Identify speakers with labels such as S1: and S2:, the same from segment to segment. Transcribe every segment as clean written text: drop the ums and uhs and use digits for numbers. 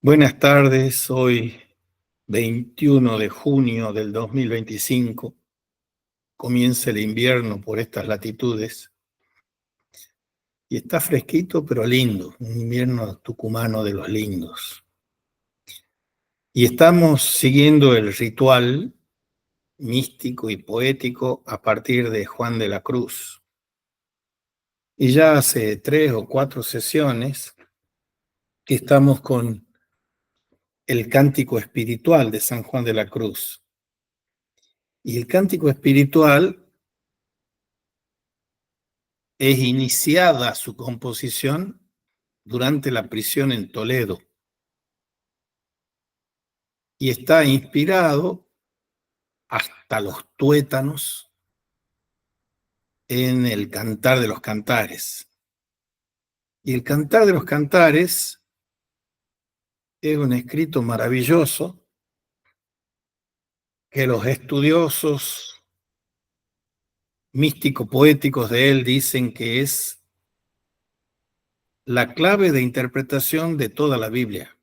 S1: Buenas tardes, hoy 21 de junio del 2025, comienza el invierno por estas latitudes y está fresquito pero lindo, un invierno tucumano de los lindos. Y estamos siguiendo el ritual místico y poético a partir de Juan de la Cruz. Y ya hace 3 o 4 sesiones que estamos con el cántico espiritual de San Juan de la Cruz. Y el cántico espiritual es iniciada su composición durante la prisión en Toledo y está inspirado hasta los tuétanos en el Cantar de los Cantares. Y el Cantar de los Cantares es un escrito maravilloso que los estudiosos místico-poéticos de él dicen que es la clave de interpretación de toda la Biblia.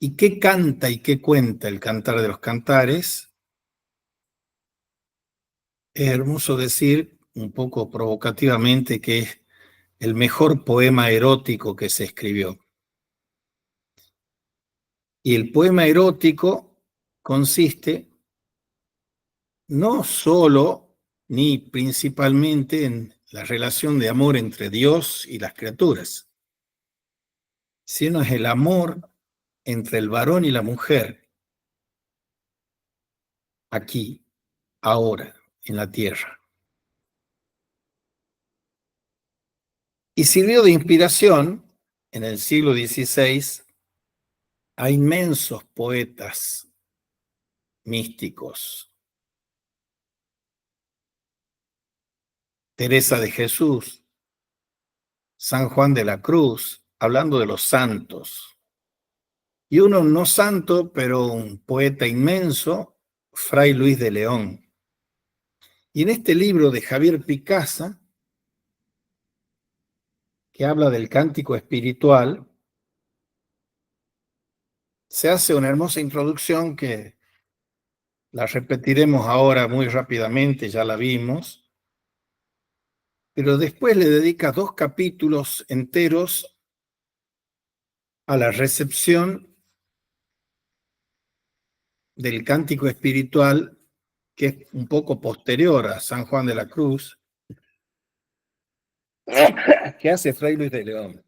S1: ¿Y qué canta y qué cuenta el Cantar de los Cantares? Es hermoso decir, un poco provocativamente, que es el mejor poema erótico que se escribió. Y el poema erótico consiste no solo ni principalmente en la relación de amor entre Dios y las criaturas, sino es el amor entre el varón y la mujer, aquí, ahora, en la tierra. Y sirvió de inspiración en el siglo XVI a inmensos poetas místicos. Teresa de Jesús, San Juan de la Cruz, hablando de los santos. Y uno no santo, pero un poeta inmenso, Fray Luis de León. Y en este libro de Javier Picasa, que habla del cántico espiritual, se hace una hermosa introducción que la repetiremos ahora muy rápidamente, ya la vimos, pero después le dedica 2 capítulos enteros a la recepción del cántico espiritual, que es un poco posterior a San Juan de la Cruz, que hace Fray Luis de León.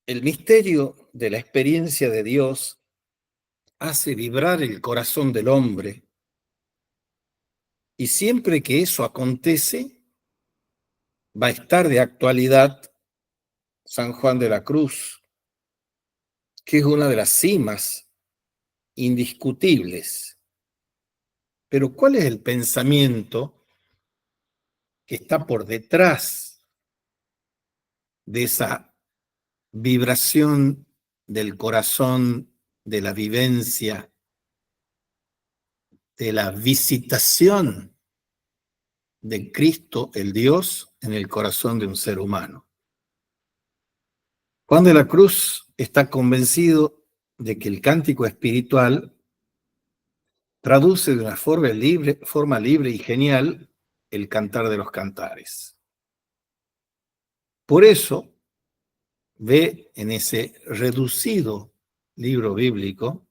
S1: El misterio de la experiencia de Dios hace vibrar el corazón del hombre, y siempre que eso acontece, va a estar de actualidad San Juan de la Cruz, que es una de las cimas indiscutibles. Pero ¿cuál es el pensamiento que está por detrás de esa vibración del corazón, de la vivencia, de la visitación de Cristo, el Dios, en el corazón de un ser humano? Juan de la Cruz está convencido de que el cántico espiritual traduce de una forma libre y genial el Cantar de los Cantares. Por eso ve en ese reducido libro bíblico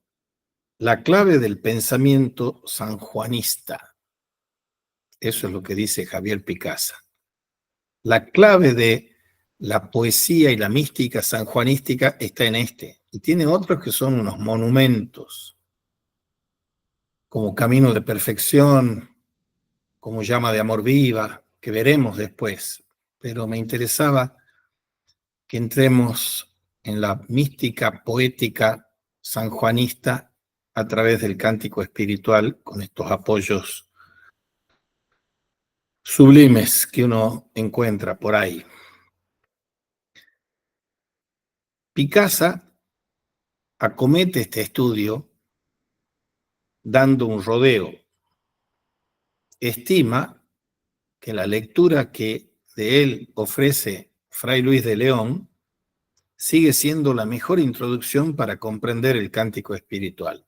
S1: la clave del pensamiento sanjuanista. Eso es lo que dice Javier Picasa. La clave de la poesía y la mística sanjuanística está en este. Y tiene otros que son unos monumentos, como Camino de Perfección, como Llama de Amor Viva, que veremos después. Pero me interesaba que entremos en la mística poética sanjuanista a través del cántico espiritual, con estos apoyos sublimes que uno encuentra por ahí. Picasa acomete este estudio dando un rodeo. Estima que la lectura que de él ofrece Fray Luis de León sigue siendo la mejor introducción para comprender el cántico espiritual.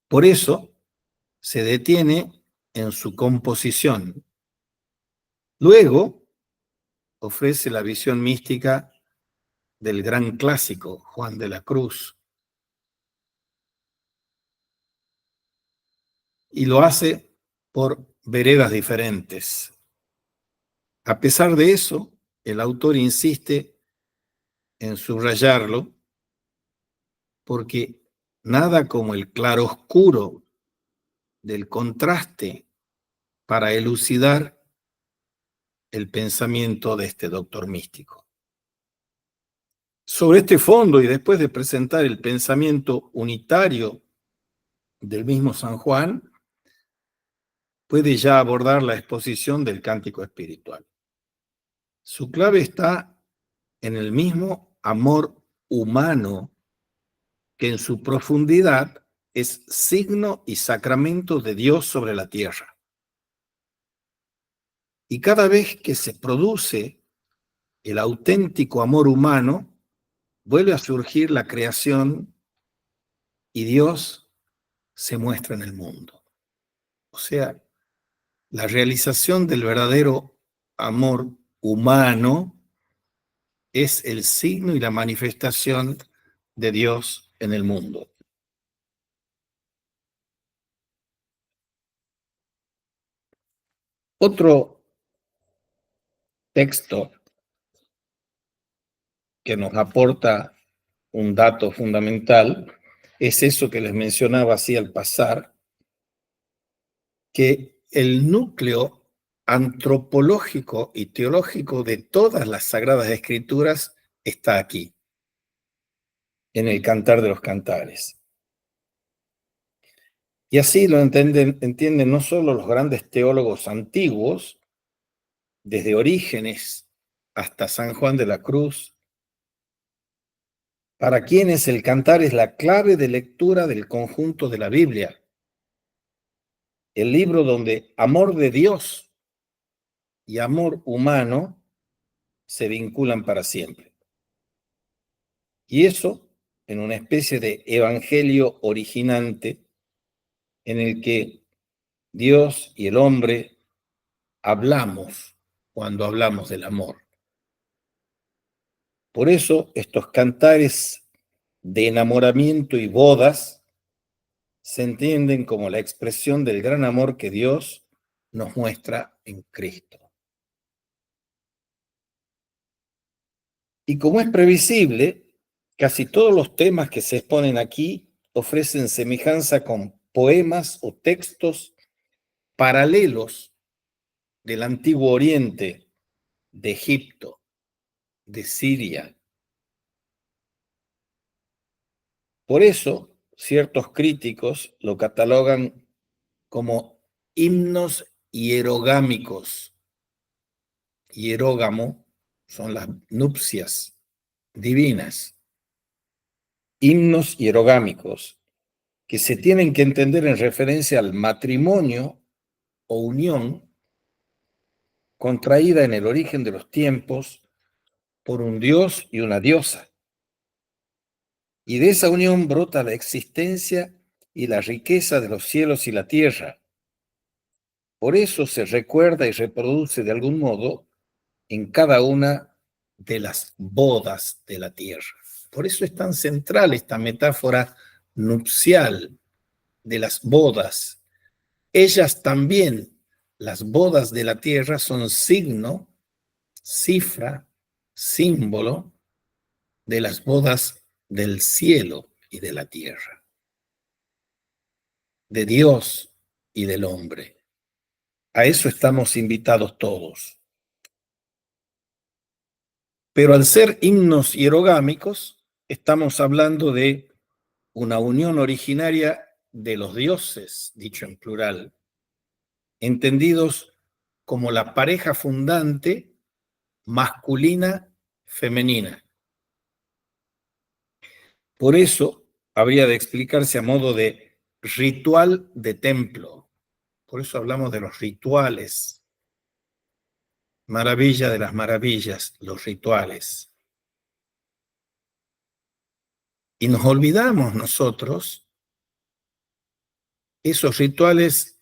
S1: Por eso se detiene en su composición. Luego ofrece la visión mística del gran clásico Juan de la Cruz, y lo hace por veredas diferentes. A pesar de eso, el autor insiste en subrayarlo porque nada como el claroscuro del contraste para elucidar el pensamiento de este doctor místico. Sobre este fondo, y después de presentar el pensamiento unitario del mismo San Juan, puede ya abordar la exposición del cántico espiritual. Su clave está en el mismo amor humano que en su profundidad es signo y sacramento de Dios sobre la tierra. Y cada vez que se produce el auténtico amor humano, vuelve a surgir la creación y Dios se muestra en el mundo. O sea, la realización del verdadero amor humano es el signo y la manifestación de Dios en el mundo. Otro texto que nos aporta un dato fundamental es eso que les mencionaba así al pasar, que el núcleo antropológico y teológico de todas las Sagradas Escrituras está aquí, en el Cantar de los Cantares. Y así lo entienden no solo los grandes teólogos antiguos, desde Orígenes hasta San Juan de la Cruz, para quienes el cantar es la clave de lectura del conjunto de la Biblia, el libro donde amor de Dios y amor humano se vinculan para siempre. Y eso en una especie de evangelio originante en el que Dios y el hombre hablamos cuando hablamos del amor. Por eso estos cantares de enamoramiento y bodas se entienden como la expresión del gran amor que Dios nos muestra en Cristo. Y como es previsible, casi todos los temas que se exponen aquí ofrecen semejanza con poemas o textos paralelos del Antiguo Oriente, de Egipto, de Siria. Por eso, ciertos críticos lo catalogan como himnos hierogámicos. Hierógamo son las nupcias divinas. Himnos hierogámicos que se tienen que entender en referencia al matrimonio o unión contraída en el origen de los tiempos por un dios y una diosa. Y de esa unión brota la existencia y la riqueza de los cielos y la tierra. Por eso se recuerda y reproduce de algún modo en cada una de las bodas de la tierra. Por eso es tan central esta metáfora nupcial de las bodas. Ellas también, las bodas de la tierra, son signo, cifra, símbolo de las bodas del cielo y de la tierra, de Dios y del hombre. A eso estamos invitados todos. Pero al ser himnos hierogámicos, estamos hablando de una unión originaria de los dioses, dicho en plural, entendidos como la pareja fundante masculina-femenina. Por eso habría de explicarse a modo de ritual de templo. Por eso hablamos de los rituales maravilla de las maravillas, los rituales. Y nos olvidamos nosotros esos rituales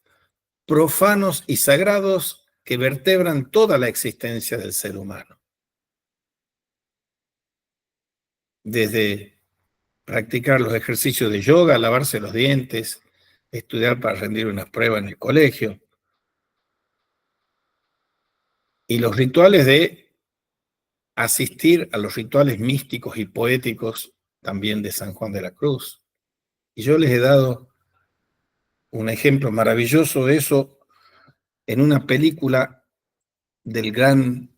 S1: profanos y sagrados que vertebran toda la existencia del ser humano. Desde practicar los ejercicios de yoga, lavarse los dientes, estudiar para rendir una prueba en el colegio, y los rituales de asistir a los rituales místicos y poéticos también de San Juan de la Cruz. Y yo les he dado un ejemplo maravilloso de eso en una película del gran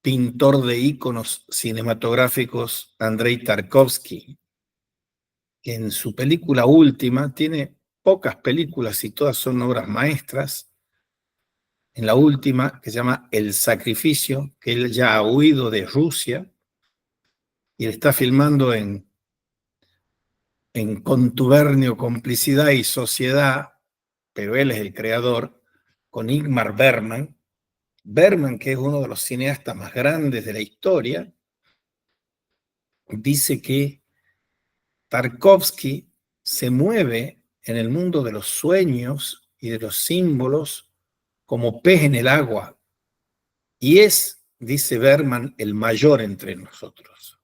S1: pintor de íconos cinematográficos Andrei Tarkovsky, que en su película última, tiene pocas películas y todas son obras maestras, en la última, que se llama El Sacrificio, que él ya ha huido de Rusia y él está filmando en contubernio, complicidad y sociedad, pero él es el creador, con Ingmar Bergman. Bergman, que es uno de los cineastas más grandes de la historia, dice que Tarkovsky se mueve en el mundo de los sueños y de los símbolos como pez en el agua, y es, dice Bergman, el mayor entre nosotros.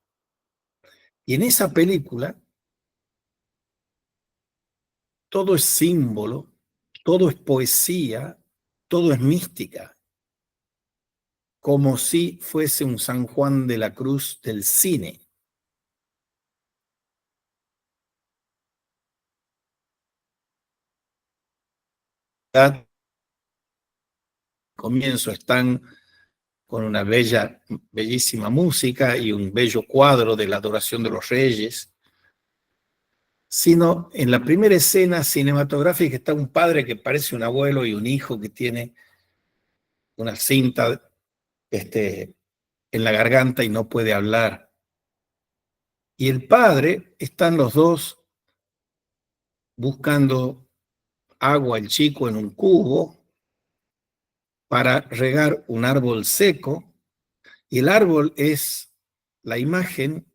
S1: Y en esa película todo es símbolo, todo es poesía, todo es mística, como si fuese un San Juan de la Cruz del cine. Al comienzo están con una bellísima música y un bello cuadro de la adoración de los reyes, sino en la primera escena cinematográfica está un padre que parece un abuelo y un hijo que tiene una cinta en la garganta y no puede hablar. Y el padre, están los dos buscando agua, el chico en un cubo, para regar un árbol seco, y el árbol es la imagen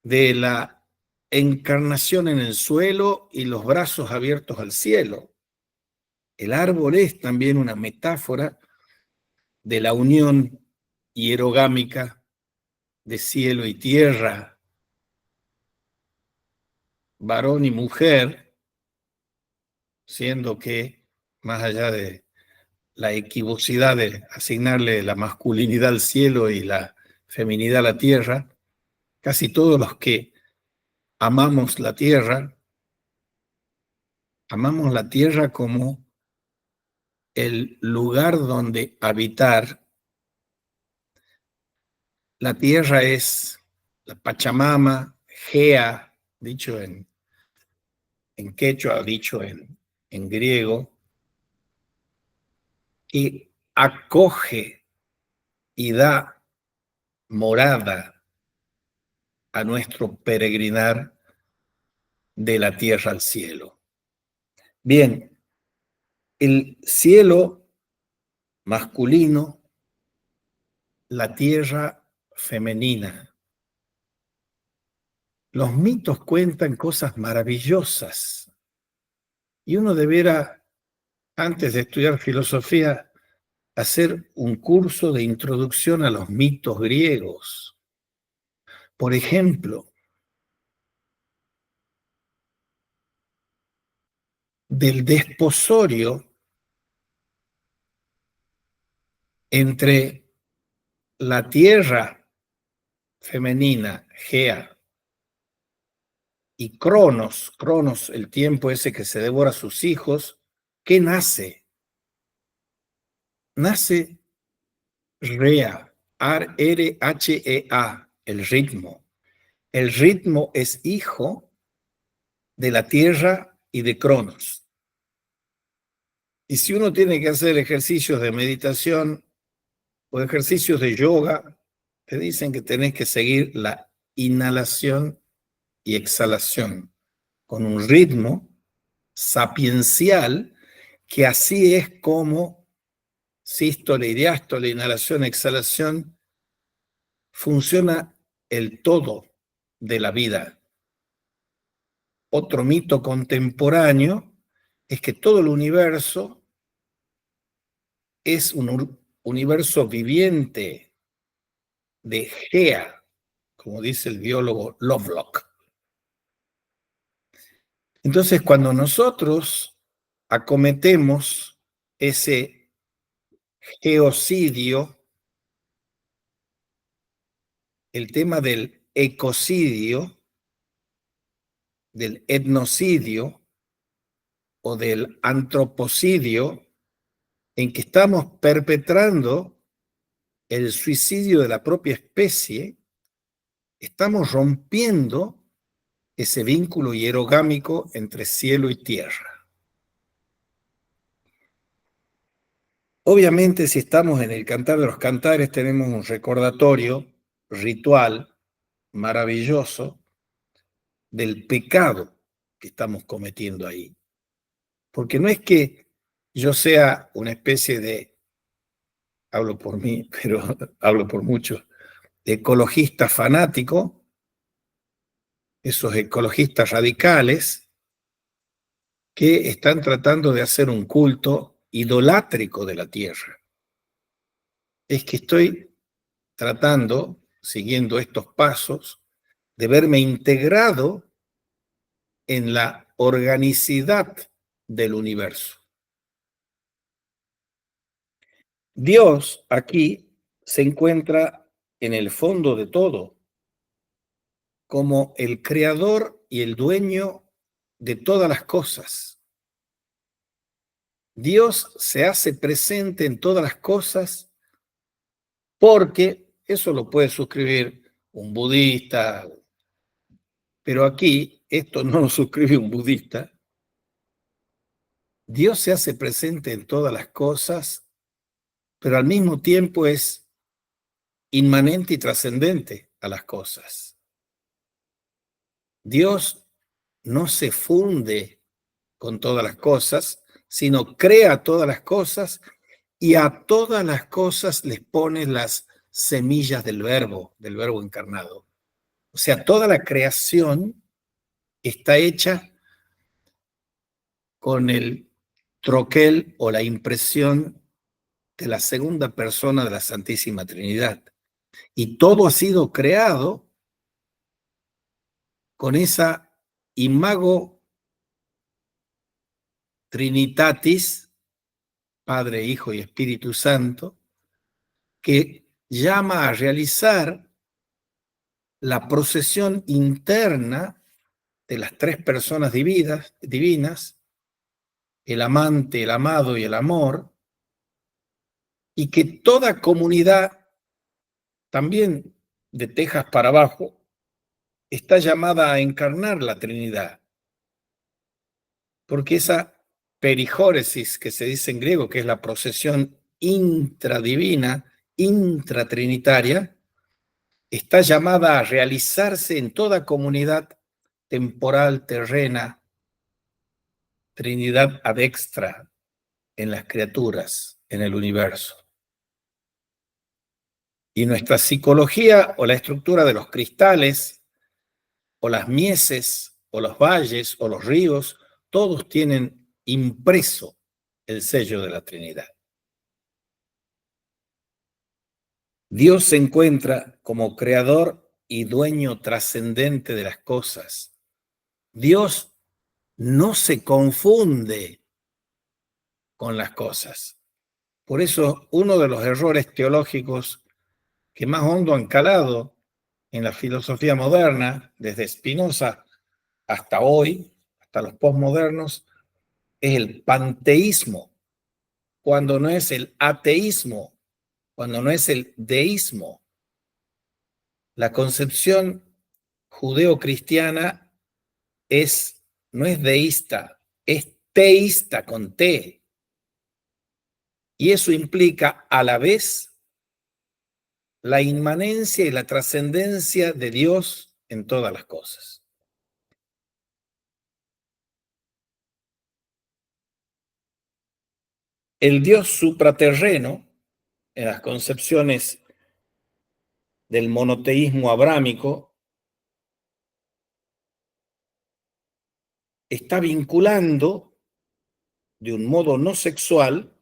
S1: de la encarnación en el suelo y los brazos abiertos al cielo. El árbol es también una metáfora de la unión hierogámica de cielo y tierra, varón y mujer, siendo que, más allá de la equivocidad de asignarle la masculinidad al cielo y la feminidad a la tierra, casi todos los que amamos la tierra como el lugar donde habitar. La tierra es la Pachamama, Gea, dicho en quechua, dicho en griego, que acoge y da morada a nuestro peregrinar de la tierra al cielo. Bien, el cielo masculino, la tierra femenina. Los mitos cuentan cosas maravillosas y uno debiera, antes de estudiar filosofía, hacer un curso de introducción a los mitos griegos. Por ejemplo, del desposorio entre la tierra femenina, Gea, y Cronos, el tiempo ese que se devora a sus hijos, ¿qué nace? Nace Rea, R-H-E-A, el ritmo. El ritmo es hijo de la tierra y de Cronos. Y si uno tiene que hacer ejercicios de meditación o ejercicios de yoga, te dicen que tenés que seguir la inhalación y exhalación con un ritmo sapiencial, que así es como sístole y diástole, inhalación, exhalación, funciona el todo de la vida. Otro mito contemporáneo es que todo el universo es un universo viviente de Gea, como dice el biólogo Lovelock. Entonces, cuando nosotros acometemos ese geocidio, el tema del ecocidio, del etnocidio o del antropocidio, en que estamos perpetrando el suicidio de la propia especie, estamos rompiendo ese vínculo hierogámico entre cielo y tierra. Obviamente, si estamos en el Cantar de los Cantares, tenemos un recordatorio ritual maravilloso del pecado que estamos cometiendo ahí. Porque no es que yo sea una especie de, hablo por mí, pero hablo por muchos, ecologista fanático, esos ecologistas radicales que están tratando de hacer un culto idolátrico de la tierra. Es que estoy tratando, siguiendo estos pasos, de verme integrado en la organicidad del universo. Dios aquí se encuentra en el fondo de todo, como el creador y el dueño de todas las cosas. Dios se hace presente en todas las cosas porque eso lo puede suscribir un budista, pero aquí esto no lo suscribe un budista. Dios se hace presente en todas las cosas, pero al mismo tiempo es inmanente y trascendente a las cosas. Dios no se funde con todas las cosas, sino crea todas las cosas y a todas las cosas les pone las semillas del verbo encarnado. O sea, toda la creación está hecha con el troquel o la impresión de la segunda persona de la Santísima Trinidad. Y todo ha sido creado con esa imago Trinitatis, Padre, Hijo y Espíritu Santo, que llama a realizar la procesión interna de las tres personas divinas, el amante, el amado y el amor, y que toda comunidad, también de Texas para abajo, está llamada a encarnar la Trinidad. Porque esa perijóresis que se dice en griego, que es la procesión intradivina, intratrinitaria, está llamada a realizarse en toda comunidad temporal, terrena, Trinidad ad extra en las criaturas, en el universo. Y nuestra psicología o la estructura de los cristales, o las mieses, o los valles, o los ríos, todos tienen impreso el sello de la Trinidad. Dios se encuentra como creador y dueño trascendente de las cosas. Dios no se confunde con las cosas. Por eso, uno de los errores teológicos que más hondo han calado en la filosofía moderna, desde Spinoza hasta hoy, hasta los posmodernos, es el panteísmo, cuando no es el ateísmo, cuando no es el deísmo. La concepción judeo-cristiana no es deísta, es teísta con T. Y eso implica a la vez la inmanencia y la trascendencia de Dios en todas las cosas. El Dios supraterreno, en las concepciones del monoteísmo abrámico, está vinculando de un modo no sexual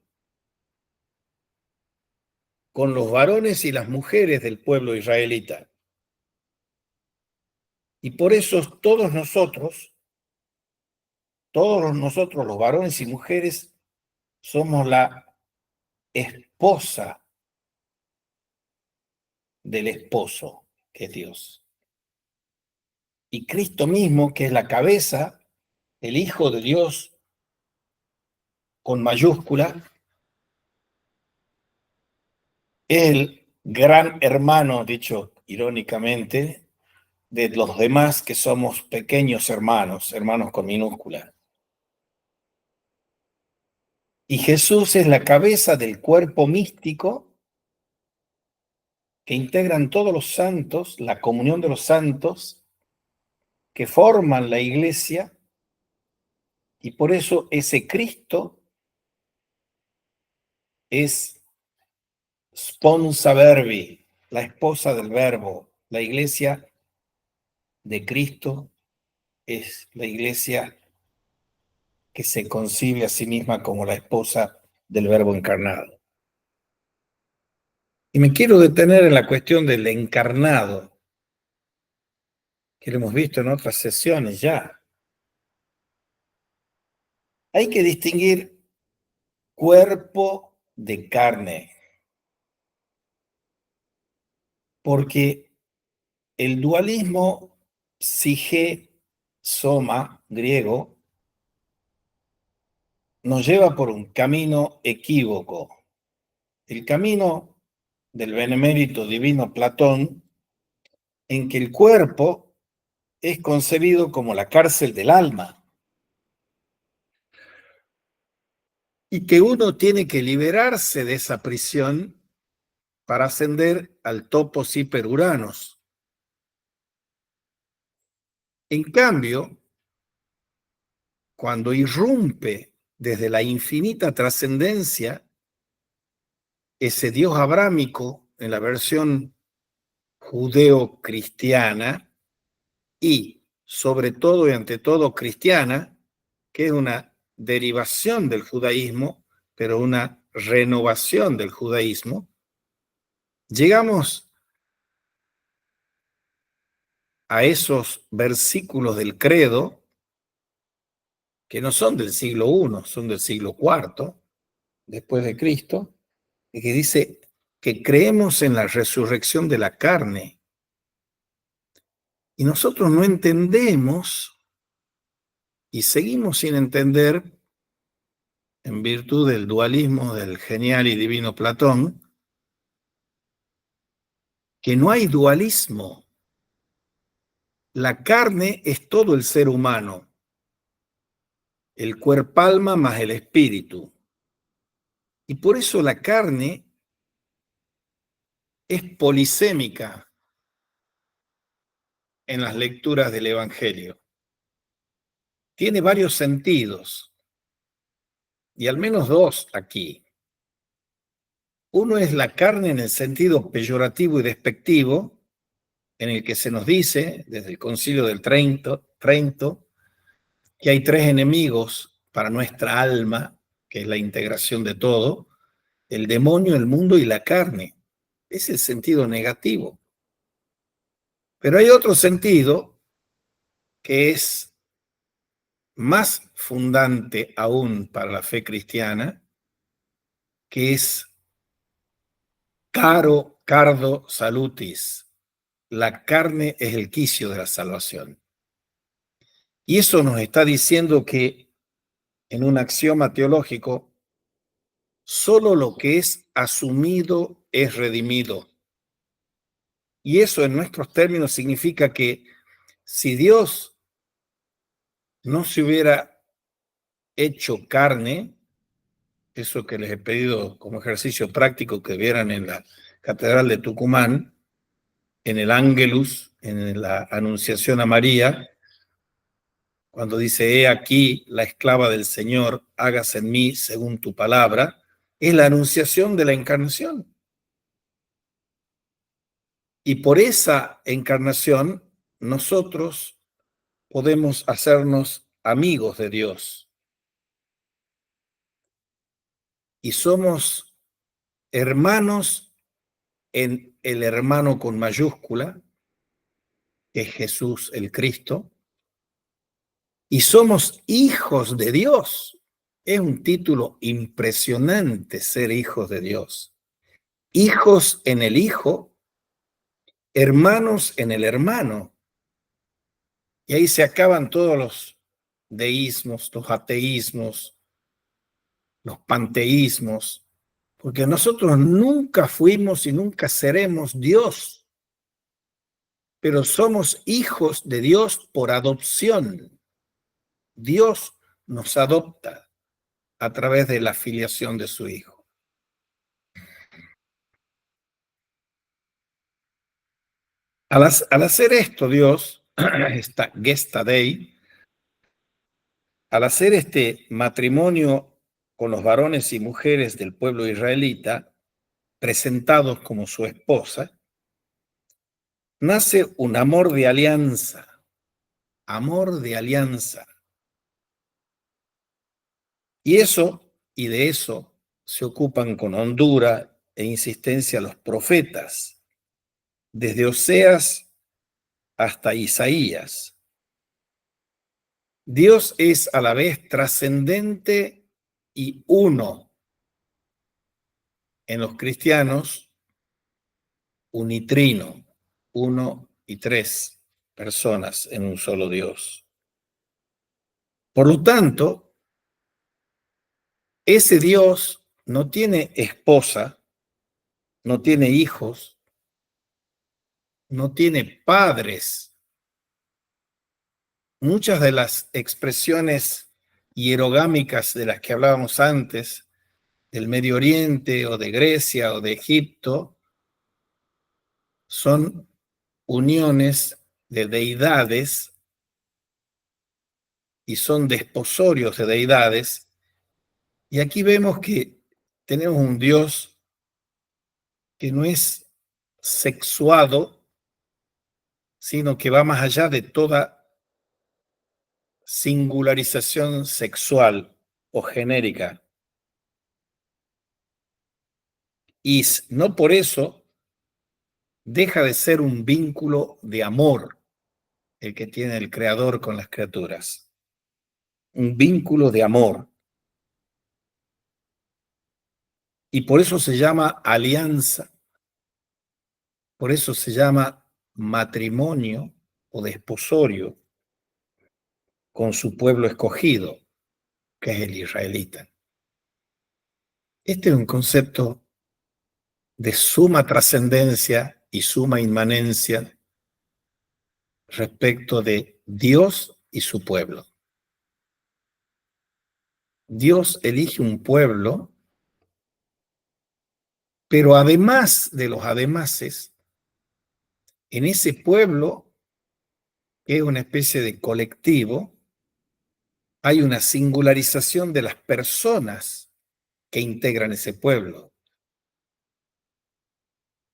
S1: con los varones y las mujeres del pueblo israelita. Y por eso todos nosotros, los varones y mujeres, somos la esposa del esposo, que es Dios. Y Cristo mismo, que es la cabeza, el Hijo de Dios con mayúscula, es el gran hermano, dicho irónicamente, de los demás que somos pequeños hermanos, hermanos con minúscula. Y Jesús es la cabeza del cuerpo místico que integran todos los santos, la comunión de los santos, que forman la iglesia, y por eso ese Cristo es sponsa verbi, la esposa del verbo. La iglesia de Cristo es la iglesia que se concibe a sí misma como la esposa del verbo encarnado. Y me quiero detener en la cuestión del encarnado, que lo hemos visto en otras sesiones ya. Hay que distinguir cuerpo de carne, porque el dualismo psige-soma griego nos lleva por un camino equívoco. El camino del benemérito divino Platón, en que el cuerpo es concebido como la cárcel del alma y que uno tiene que liberarse de esa prisión para ascender al topos hiperuranos. En cambio, cuando irrumpe desde la infinita trascendencia ese Dios abrámico en la versión judeo-cristiana y sobre todo y ante todo cristiana, que es una derivación del judaísmo, pero una renovación del judaísmo, llegamos a esos versículos del credo que no son del siglo I, son del siglo IV después de Cristo, y que dice que creemos en la resurrección de la carne. Y nosotros no entendemos y seguimos sin entender, en virtud del dualismo del genial y divino Platón, que no hay dualismo. La carne es todo el ser humano, el cuerpo alma más el espíritu. Y por eso la carne es polisémica en las lecturas del Evangelio. Tiene varios sentidos, y al menos dos aquí. Uno es la carne en el sentido peyorativo y despectivo, en el que se nos dice, desde el Concilio del Trento, que hay tres enemigos para nuestra alma, que es la integración de todo: el demonio, el mundo y la carne. Es el sentido negativo. Pero hay otro sentido que es más fundante aún para la fe cristiana, que es cardo salutis. La carne es el quicio de la salvación. Y eso nos está diciendo que en un axioma teológico, solo lo que es asumido es redimido. Y eso en nuestros términos significa que si Dios no se hubiera hecho carne, eso que les he pedido como ejercicio práctico que vieran en la Catedral de Tucumán, en el Ángelus, en la Anunciación a María, cuando dice: he aquí la esclava del Señor, hágase en mí según tu palabra, Es la anunciación de la encarnación. Y por esa encarnación, nosotros podemos hacernos amigos de Dios. Y somos hermanos en el hermano con mayúscula, que es Jesús el Cristo, y somos hijos de Dios. Es un título impresionante ser hijos de Dios. Hijos en el Hijo, hermanos en el hermano. Y ahí se acaban todos los deísmos, los ateísmos, los panteísmos, porque nosotros nunca fuimos y nunca seremos Dios, pero somos hijos de Dios por adopción. Dios nos adopta a través de la filiación de su Hijo. Al hacer esto, Dios, esta Gesta Dei, al hacer este matrimonio con los varones y mujeres del pueblo israelita, presentados como su esposa, nace un amor de alianza, amor de alianza. Y de eso se ocupan con hondura e insistencia los profetas, desde Oseas hasta Isaías. Dios es a la vez trascendente y uno. En los cristianos, unitrino, uno y tres personas en un solo Dios. Por lo tanto, ese Dios no tiene esposa, no tiene hijos, no tiene padres. Muchas de las expresiones hierogámicas de las que hablábamos antes, del Medio Oriente o de Grecia o de Egipto, son uniones de deidades y son desposorios de deidades. Y aquí vemos que tenemos un Dios que no es sexuado, sino que va más allá de toda singularización sexual o genérica. Y no por eso deja de ser un vínculo de amor el que tiene el Creador con las criaturas. Un vínculo de amor. Y por eso se llama alianza. Por eso se llama matrimonio o desposorio con su pueblo escogido, que es el israelita. Este es un concepto de suma trascendencia y suma inmanencia respecto de Dios y su pueblo. Dios elige un pueblo, pero además de los ademases, en ese pueblo, que es una especie de colectivo, hay una singularización de las personas que integran ese pueblo.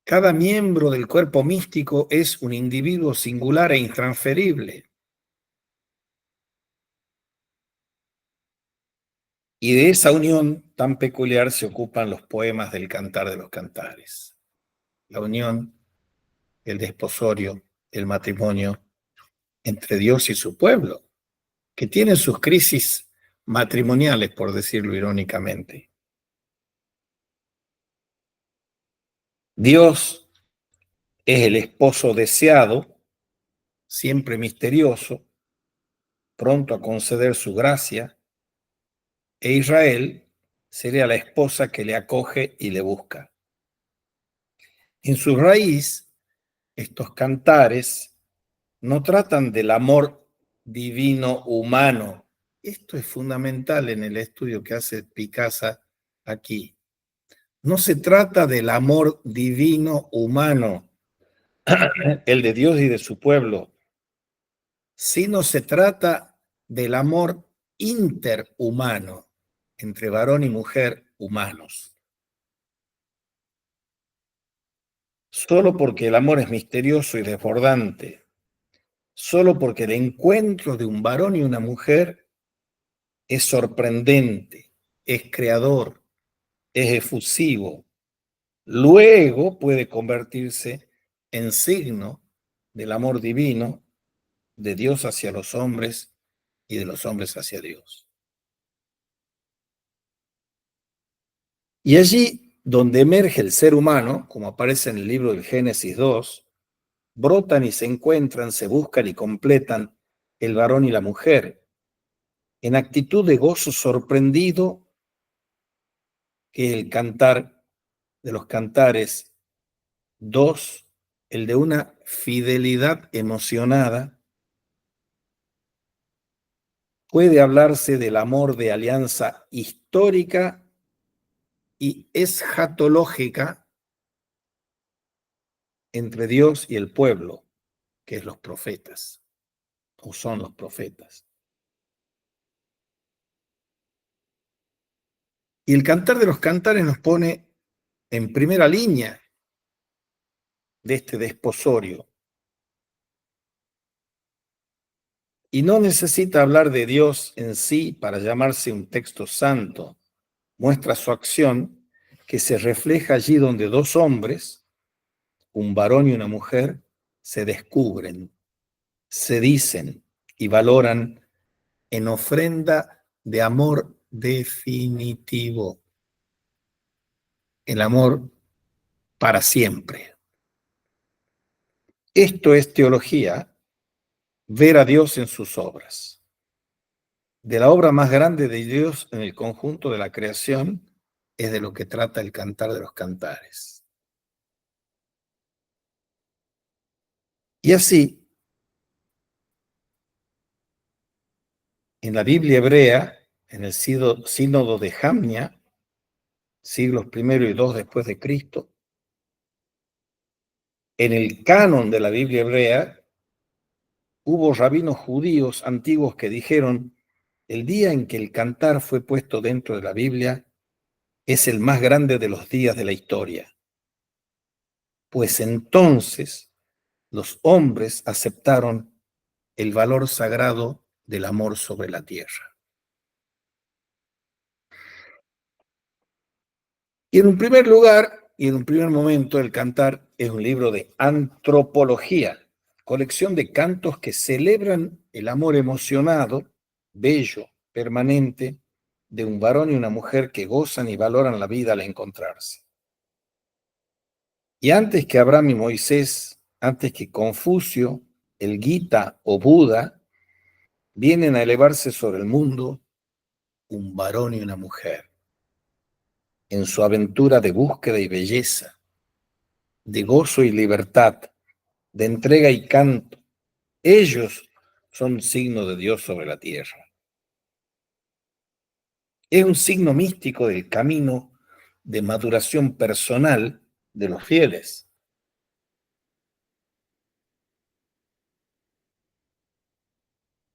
S1: Cada miembro del cuerpo místico es un individuo singular e intransferible. Y de esa unión tan peculiar se ocupan los poemas del Cantar de los Cantares. La unión, el desposorio, el matrimonio entre Dios y su pueblo, que tienen sus crisis matrimoniales, por decirlo irónicamente. Dios es el esposo deseado, siempre misterioso, pronto a conceder su gracia, e Israel sería la esposa que le acoge y le busca. En su raíz, estos cantares no tratan del amor divino humano. Esto es fundamental en el estudio que hace Picasa aquí. No se trata del amor divino humano, el de Dios y de su pueblo, sino se trata del amor interhumano, entre varón y mujer humanos. solo porque el amor es misterioso y desbordante, solo porque el encuentro de un varón y una mujer es sorprendente, es creador, es efusivo, luego puede convertirse en signo del amor divino de Dios hacia los hombres y de los hombres hacia Dios. Y allí donde emerge el ser humano, como aparece en el libro del Génesis 2, brotan y se encuentran, se buscan y completan el varón y la mujer, en actitud de gozo sorprendido que el cantar de los cantares 2, el de una fidelidad emocionada, puede hablarse del amor de alianza histórica y escatológica entre Dios y el pueblo, que es los profetas, o son los profetas. Y el cantar de los cantares nos pone en primera línea de este desposorio. Y no necesita hablar de Dios en sí para llamarse un texto santo. Muestra su acción que se refleja allí donde dos hombres, un varón y una mujer, se descubren, se dicen y valoran en ofrenda de amor definitivo, el amor para siempre. Esto es teología, ver a Dios en sus obras. De la obra más grande de Dios en el conjunto de la creación es de lo que trata el Cantar de los Cantares. Y así, en la Biblia hebrea, en el sínodo de Jamnia, siglos I y II después de Cristo, en el canon de la Biblia hebrea, hubo rabinos judíos antiguos que dijeron: el día en que el cantar fue puesto dentro de la Biblia es el más grande de los días de la historia, pues entonces los hombres aceptaron el valor sagrado del amor sobre la tierra. Y en un primer lugar, y en un primer momento, el cantar es un libro de antropología, colección de cantos que celebran el amor emocionado, bello, permanente, de un varón y una mujer que gozan y valoran la vida al encontrarse. Y antes que Abraham y Moisés, antes que Confucio, el Gita o Buda, vienen a elevarse sobre el mundo un varón y una mujer, en su aventura de búsqueda y belleza, de gozo y libertad, de entrega y canto. Ellos son signo de Dios sobre la tierra. Es un signo místico del camino de maduración personal de los fieles.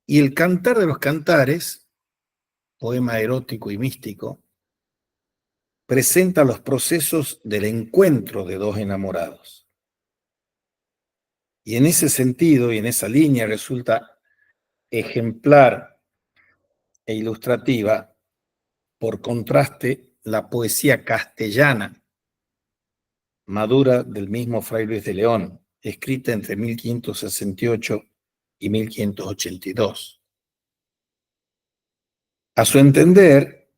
S1: Y el Cantar de los Cantares, poema erótico y místico, presenta los procesos del encuentro de dos enamorados. Y en ese sentido y en esa línea resulta ejemplar e ilustrativa, por contraste, la poesía castellana madura del mismo Fray Luis de León, escrita entre 1568 y 1582. A su entender,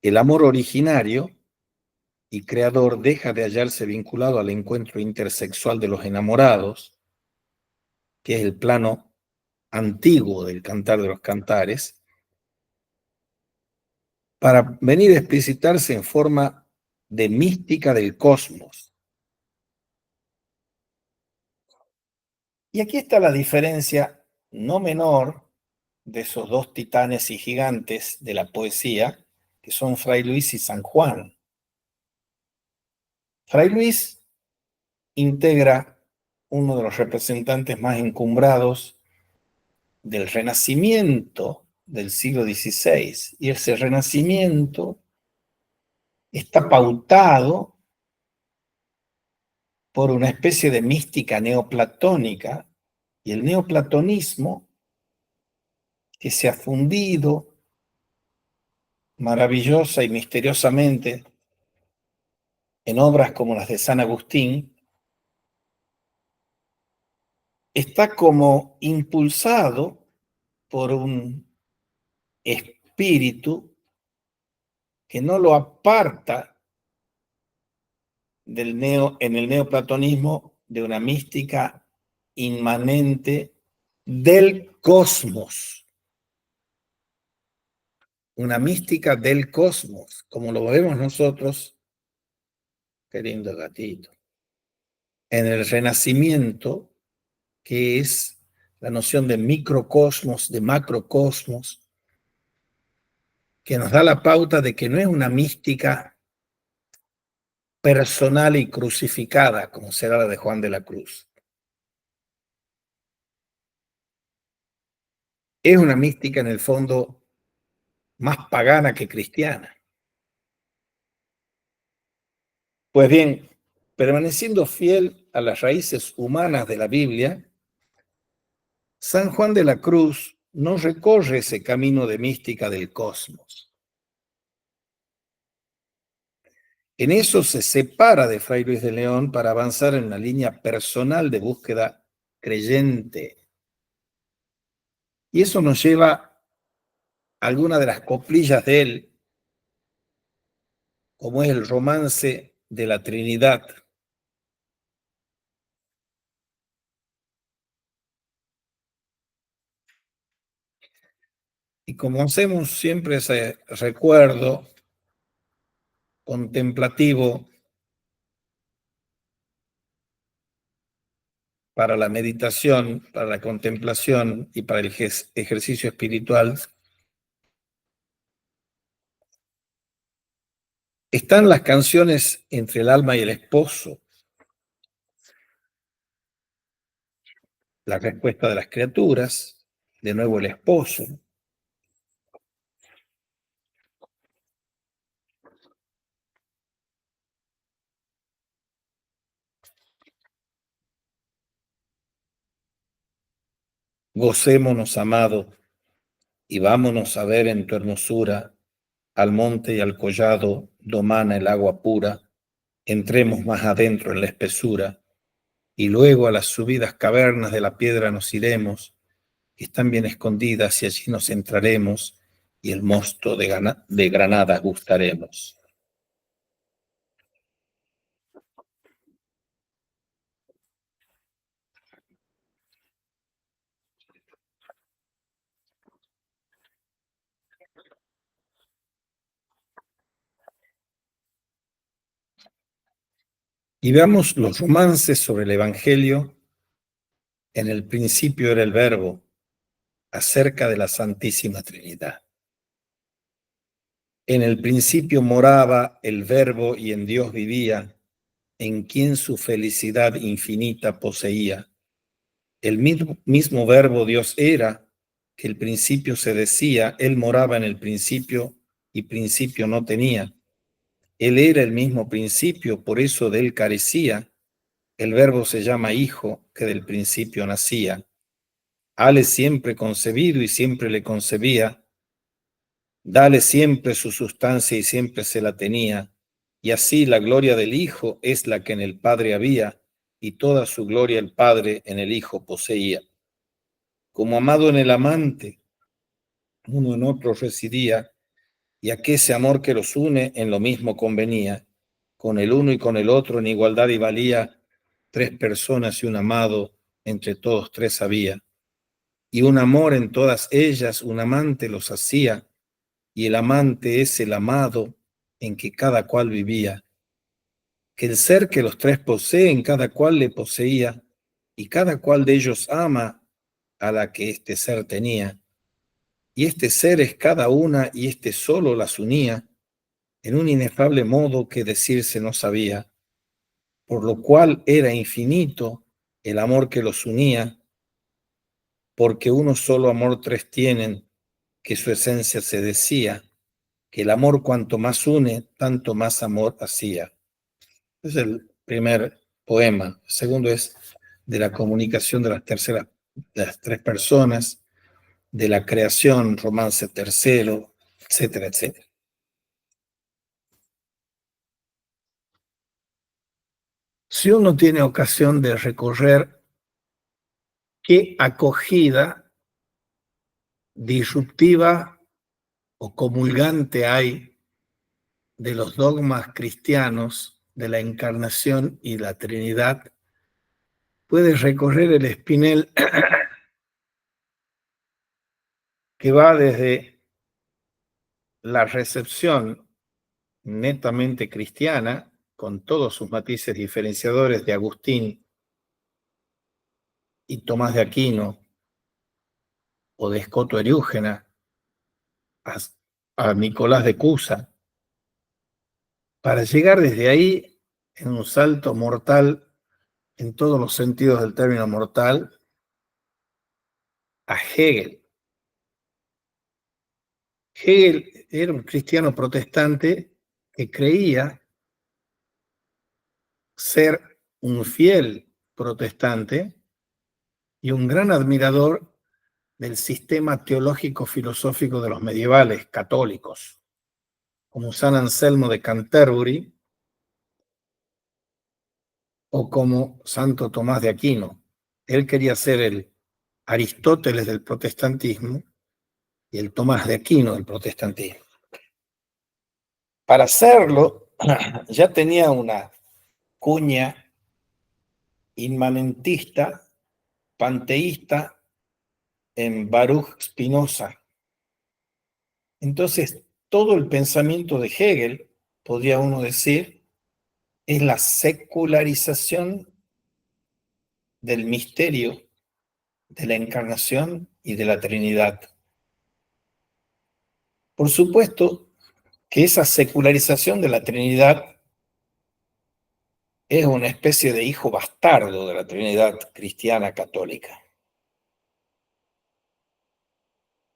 S1: el amor originario y creador deja de hallarse vinculado al encuentro intersexual de los enamorados, que es el plano antiguo del Cantar de los Cantares, para venir a explicitarse en forma de mística del cosmos. Y aquí está la diferencia no menor de esos dos titanes y gigantes de la poesía, que son Fray Luis y San Juan. Fray Luis integra uno de los representantes más encumbrados del Renacimiento del siglo XVI, y ese Renacimiento está pautado por una especie de mística neoplatónica, y el neoplatonismo, que se ha fundido maravillosa y misteriosamente en obras como las de San Agustín, está como impulsado por un espíritu que no lo aparta en el neoplatonismo de una mística inmanente del cosmos, una mística del cosmos, como lo vemos nosotros, qué lindo gatito, en el Renacimiento, que es la noción de microcosmos, de macrocosmos, que nos da la pauta de que no es una mística personal y crucificada, como será la de Juan de la Cruz. Es una mística en el fondo más pagana que cristiana. Pues bien, permaneciendo fiel a las raíces humanas de la Biblia, San Juan de la Cruz no recorre ese camino de mística del cosmos. En eso se separa de Fray Luis de León para avanzar en la línea personal de búsqueda creyente. Y eso nos lleva a alguna de las coplillas de él, como es el romance de la Trinidad. Y como hacemos siempre ese recuerdo contemplativo para la meditación, para la contemplación y para el ejercicio espiritual, están las canciones entre el alma y el esposo, la respuesta de las criaturas, de nuevo el esposo. Gocémonos, amado, y vámonos a ver en tu hermosura al monte y al collado, domana el agua pura, entremos más adentro en la espesura, y luego a las subidas cavernas de la piedra nos iremos, que están bien escondidas, y allí nos entraremos, y el mosto de Granada gustaremos. Y veamos los romances sobre el Evangelio. En el principio era el Verbo, acerca de la Santísima Trinidad. En el principio moraba el Verbo y en Dios vivía, en quien su felicidad infinita poseía. El mismo Verbo Dios era, que el principio se decía, Él moraba en el principio y principio no tenía. Él era el mismo principio, por eso de Él carecía. El Verbo se llama Hijo, que del principio nacía. Hale siempre concebido y siempre le concebía. Dale siempre su sustancia y siempre se la tenía. Y así la gloria del Hijo es la que en el Padre había, y toda su gloria el Padre en el Hijo poseía. Como amado en el amante, uno en otro residía, y aquel amor que los une en lo mismo convenía. Con el uno y con el otro en igualdad y valía, tres personas y un amado, entre todos tres había. Y un amor en todas ellas, un amante los hacía, y el amante es el amado en que cada cual vivía. Que el ser que los tres poseen, cada cual le poseía, y cada cual de ellos ama a la que este ser tenía. Y este ser es cada una, y este solo las unía, en un inefable modo que decirse no sabía, por lo cual era infinito el amor que los unía, porque uno solo amor tres tienen, que su esencia se decía, que el amor cuanto más une, tanto más amor hacía. Es el primer poema. El segundo es de la comunicación de las tres personas, de la creación, romance tercero, etcétera, etcétera. Si uno tiene ocasión de recorrer qué acogida disruptiva o comulgante hay de los dogmas cristianos de la encarnación y la Trinidad, puede recorrer el espinel que va desde la recepción netamente cristiana, con todos sus matices diferenciadores de Agustín y Tomás de Aquino o de Escoto Eriúgena, a Nicolás de Cusa, para llegar desde ahí en un salto mortal, en todos los sentidos del término mortal, a Hegel. Hegel era un cristiano protestante que creía ser un fiel protestante y un gran admirador del sistema teológico-filosófico de los medievales católicos, como San Anselmo de Canterbury o como Santo Tomás de Aquino. Él quería ser el Aristóteles del protestantismo y el Tomás de Aquino del protestantismo. Para hacerlo, ya tenía una cuña inmanentista, panteísta en Baruch Spinoza. Entonces, todo el pensamiento de Hegel, podría uno decir, es la secularización del misterio de la encarnación y de la Trinidad. Por supuesto que esa secularización de la Trinidad es una especie de hijo bastardo de la Trinidad cristiana católica.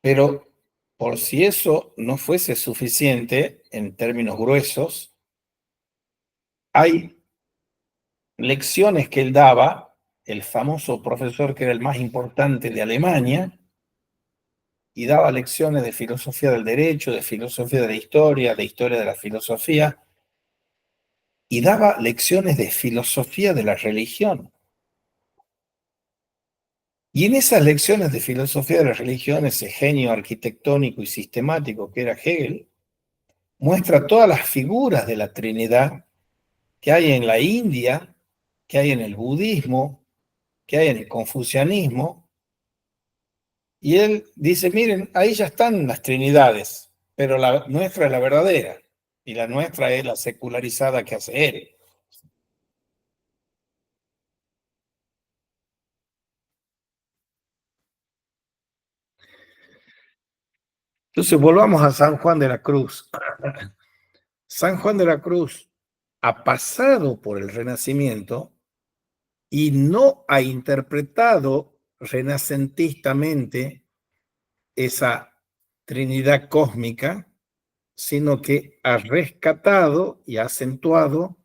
S1: Pero por si eso no fuese suficiente en términos gruesos, hay lecciones que él daba, el famoso profesor que era el más importante de Alemania, y daba lecciones de filosofía del derecho, de filosofía de la historia de la filosofía, y daba lecciones de filosofía de la religión. Y en esas lecciones de filosofía de la religión, ese genio arquitectónico y sistemático que era Hegel, muestra todas las figuras de la Trinidad que hay en la India, que hay en el budismo, que hay en el confucianismo, y él dice, miren, ahí ya están las trinidades, pero la nuestra es la verdadera, y la nuestra es la secularizada que hace él. Entonces volvamos a San Juan de la Cruz. San Juan de la Cruz ha pasado por el Renacimiento y no ha interpretado renacentistamente esa Trinidad cósmica, sino que ha rescatado y ha acentuado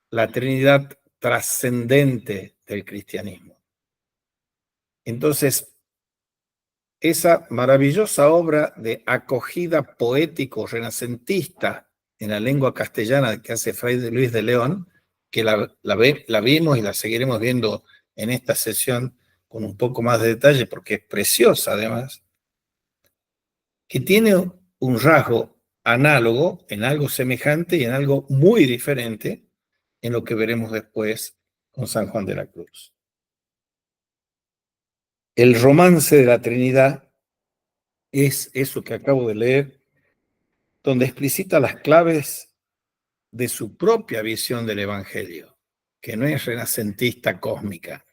S1: la Trinidad trascendente del cristianismo. Entonces, esa maravillosa obra de acogida poético renacentista en la lengua castellana que hace Fray Luis de León, que la vimos y la seguiremos viendo en esta sesión con un poco más de detalle, porque es preciosa además, que tiene un rasgo análogo en algo semejante y en algo muy diferente en lo que veremos después con San Juan de la Cruz. El romance de la Trinidad es eso que acabo de leer, donde explicita las claves de su propia visión del Evangelio, que no es renacentista cósmica.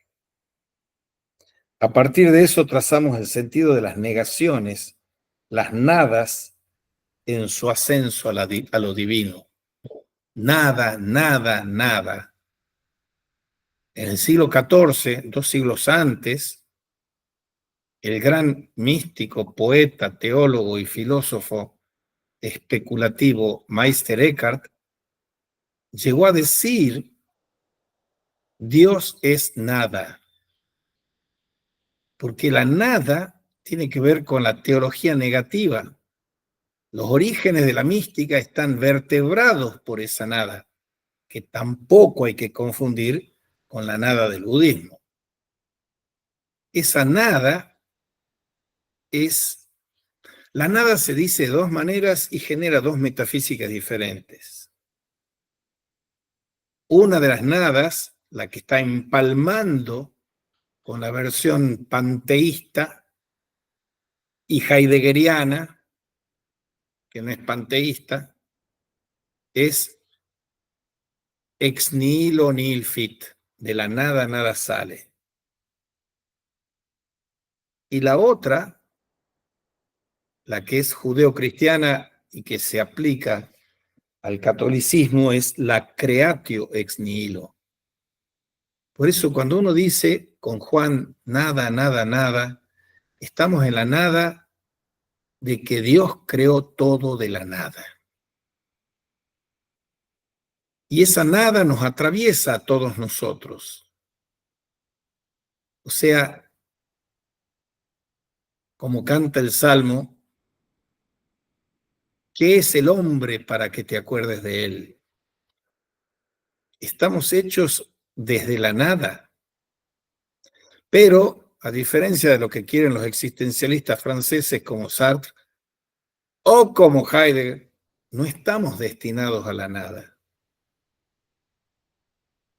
S1: A partir de eso trazamos el sentido de las negaciones, las nadas en su ascenso a lo divino. Nada, nada, nada. En el siglo XIV, 2 siglos antes, el gran místico, poeta, teólogo y filósofo especulativo Meister Eckhart llegó a decir Dios es nada, porque la nada tiene que ver con la teología negativa. Los orígenes de la mística están vertebrados por esa nada, que tampoco hay que confundir con la nada del budismo. Esa nada es... La nada se dice de dos maneras y genera dos metafísicas diferentes. Una de las nadas, la que está empalmando con la versión panteísta y heideggeriana, que no es panteísta, es ex nihilo nihil fit, de la nada nada sale. Y la otra, la que es judeocristiana y que se aplica al catolicismo, es la creatio ex nihilo. Por eso cuando uno dice con Juan nada, nada, nada, estamos en la nada de que Dios creó todo de la nada. Y esa nada nos atraviesa a todos nosotros. O sea, como canta el Salmo, ¿qué es el hombre para que te acuerdes de él? Estamos hechos desde la nada. Pero, a diferencia de lo que quieren los existencialistas franceses como Sartre o como Heidegger, no estamos destinados a la nada,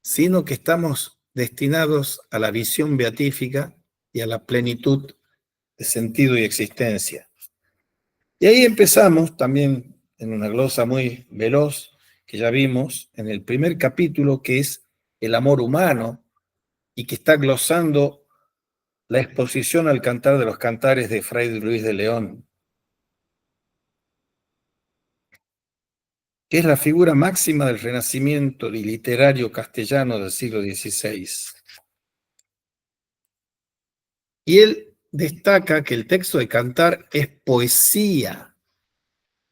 S1: sino que estamos destinados a la visión beatífica y a la plenitud de sentido y existencia. Y ahí empezamos también en una glosa muy veloz que ya vimos en el primer capítulo, que es el amor humano, y que está glosando la exposición al Cantar de los Cantares de Fray Luis de León, que es la figura máxima del renacimiento literario castellano del siglo XVI. Y él destaca que el texto de Cantar es poesía,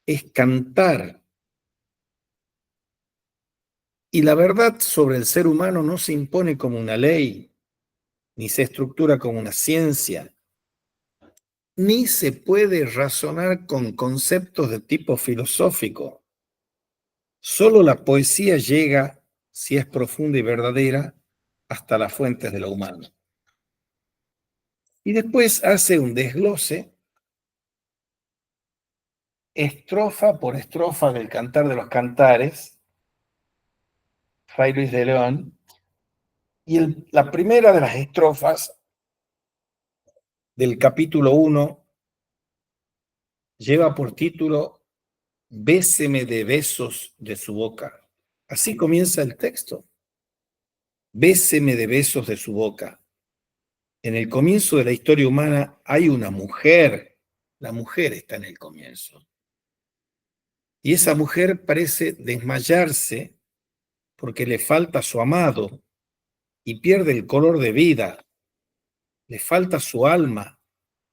S1: es cantar. Y la verdad sobre el ser humano no se impone como una ley, ni se estructura como una ciencia, ni se puede razonar con conceptos de tipo filosófico. Solo la poesía llega, si es profunda y verdadera, hasta las fuentes de lo humano. Y después hace un desglose, estrofa por estrofa del Cantar de los Cantares, Fray Luis de León, y la primera de las estrofas del capítulo 1 lleva por título Béseme de besos de su boca. Así comienza el texto. Béseme de besos de su boca. En el comienzo de la historia humana hay una mujer. La mujer está en el comienzo. Y esa mujer parece desmayarse porque le falta su amado y pierde el color de vida. Le falta su alma.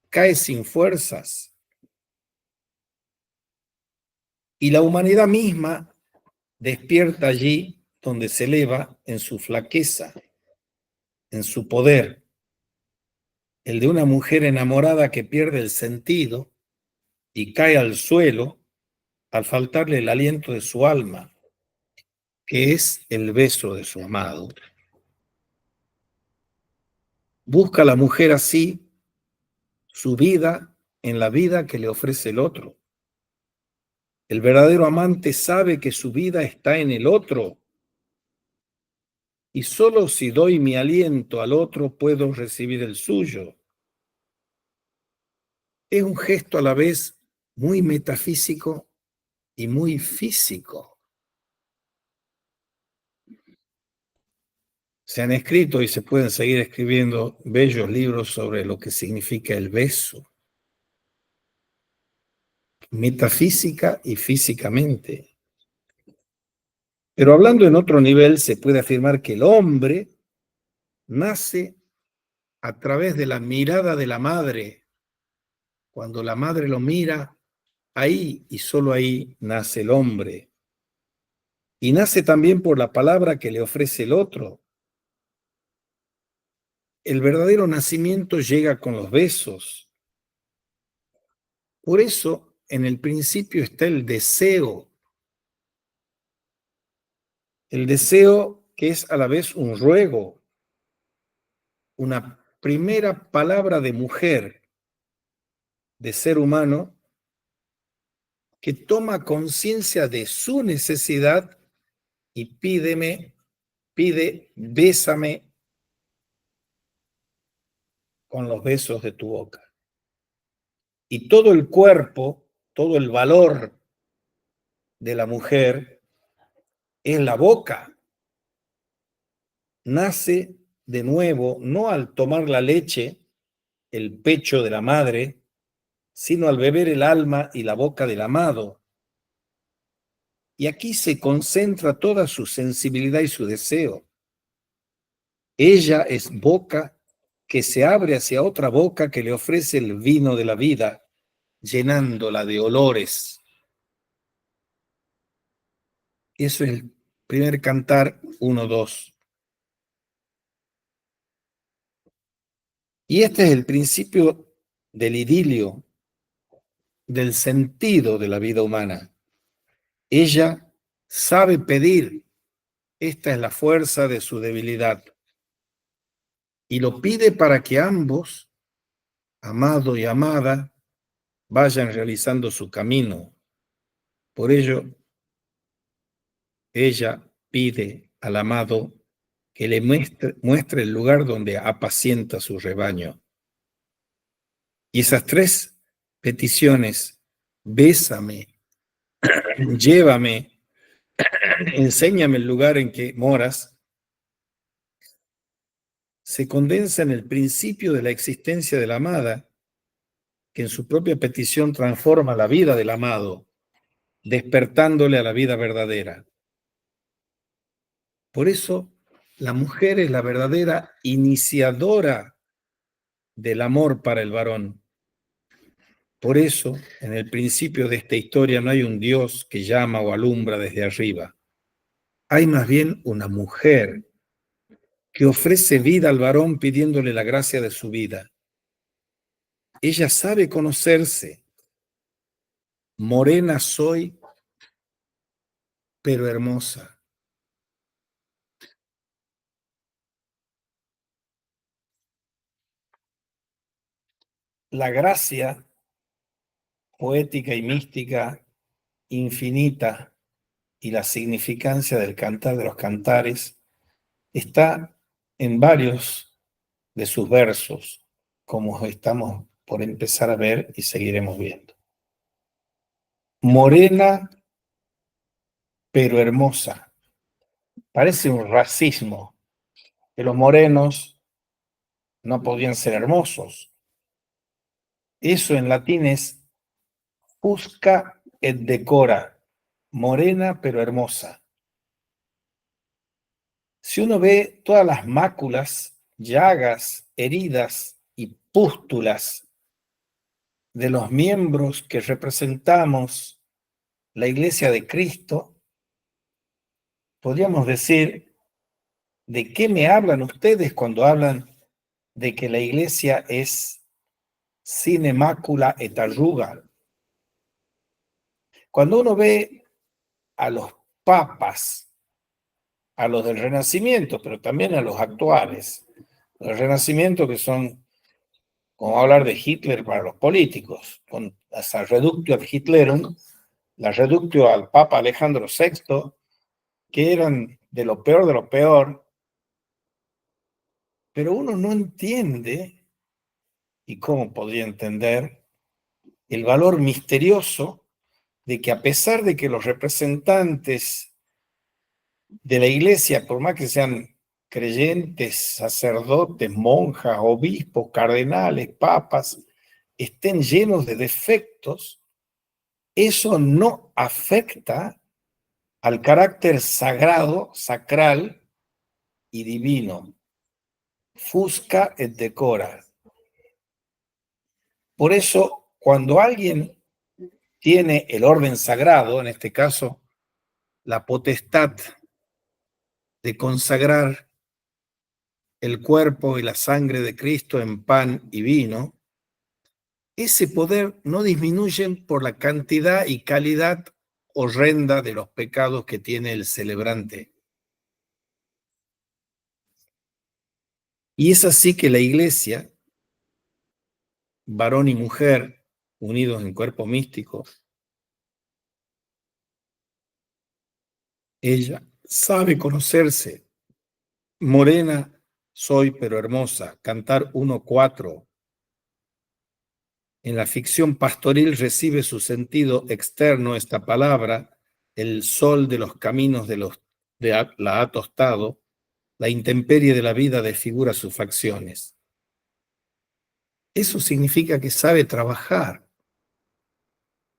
S1: Cae sin fuerzas. Y la humanidad misma despierta allí donde se eleva en su flaqueza, en su poder, el de una mujer enamorada que pierde el sentido y cae al suelo al faltarle el aliento de su alma, que es el beso de su amado. Busca la mujer así su vida en la vida que le ofrece el otro. El verdadero amante sabe que su vida está en el otro. Y solo si doy mi aliento al otro puedo recibir el suyo. Es un gesto a la vez muy metafísico y muy físico. Se han escrito y se pueden seguir escribiendo bellos libros sobre lo que significa el beso, metafísica y físicamente. Pero hablando en otro nivel, se puede afirmar que el hombre nace a través de la mirada de la madre. Cuando la madre lo mira, ahí y solo ahí nace el hombre. Y nace también por la palabra que le ofrece el otro. el verdadero nacimiento llega con los besos. Por eso, en el principio está el deseo que es a la vez un ruego, una primera palabra de mujer, de ser humano, que toma conciencia de su necesidad y pide, bésame con los besos de tu boca. Y todo el cuerpo, todo el valor de la mujer es la boca. Nace de nuevo, no al tomar la leche, el pecho de la madre, sino al beber el alma y la boca del amado. Y aquí se concentra toda su sensibilidad y su deseo. Ella es boca que se abre hacia otra boca que le ofrece el vino de la vida, llenándola de olores. Eso es el primer cantar 1-2. Y este es el principio del idilio, del sentido de la vida humana. Ella sabe pedir, esta es la fuerza de su debilidad. Y lo pide para que ambos, amado y amada, vayan realizando su camino. Por ello, ella pide al amado que le muestre el lugar donde apacienta su rebaño. Y esas tres peticiones, bésame, llévame, enséñame el lugar en que moras, se condensa en el principio de la existencia de la amada, que en su propia petición transforma la vida del amado, despertándole a la vida verdadera. Por eso, la mujer es la verdadera iniciadora del amor para el varón. Por eso, en el principio de esta historia no hay un Dios que llama o alumbra desde arriba. Hay más bien una mujer que ofrece vida al varón pidiéndole la gracia de su vida. Ella sabe conocerse. Morena soy, pero hermosa. La gracia poética y mística infinita y la significancia del cantar de los cantares está en varios de sus versos, como estamos por empezar a ver y seguiremos viendo. Morena, pero hermosa. Parece un racismo, que los morenos no podían ser hermosos. Eso en latín es fusca et decora, morena pero hermosa. Si uno ve todas las máculas, llagas, heridas y pústulas de los miembros que representamos la Iglesia de Cristo, podríamos decir, ¿de qué me hablan ustedes cuando hablan de que la Iglesia es sine macula et arruga? Cuando uno ve a los papas, a los del Renacimiento, pero también a los actuales, el Renacimiento que son, como hablar de Hitler para los políticos, con esa reductio ad Hitlerum, la reductio al Papa Alejandro VI, que eran de lo peor, pero uno no entiende, y cómo podría entender, el valor misterioso de que a pesar de que los representantes de la iglesia, por más que sean creyentes, sacerdotes, monjas, obispos, cardenales, papas, estén llenos de defectos, eso no afecta al carácter sagrado, sacral y divino. Fusca et decora. Por eso, cuando alguien tiene el orden sagrado, en este caso, la potestad de consagrar el cuerpo y la sangre de Cristo en pan y vino, ese poder no disminuyen por la cantidad y calidad horrenda de los pecados que tiene el celebrante. Y es así que la Iglesia, varón y mujer, unidos en cuerpo místico, ella sabe conocerse. Morena soy pero hermosa, Cantar 1:4. En la ficción pastoril recibe su sentido externo esta palabra, el sol de los caminos la ha tostado, la intemperie de la vida desfigura sus facciones. Eso significa que sabe trabajar.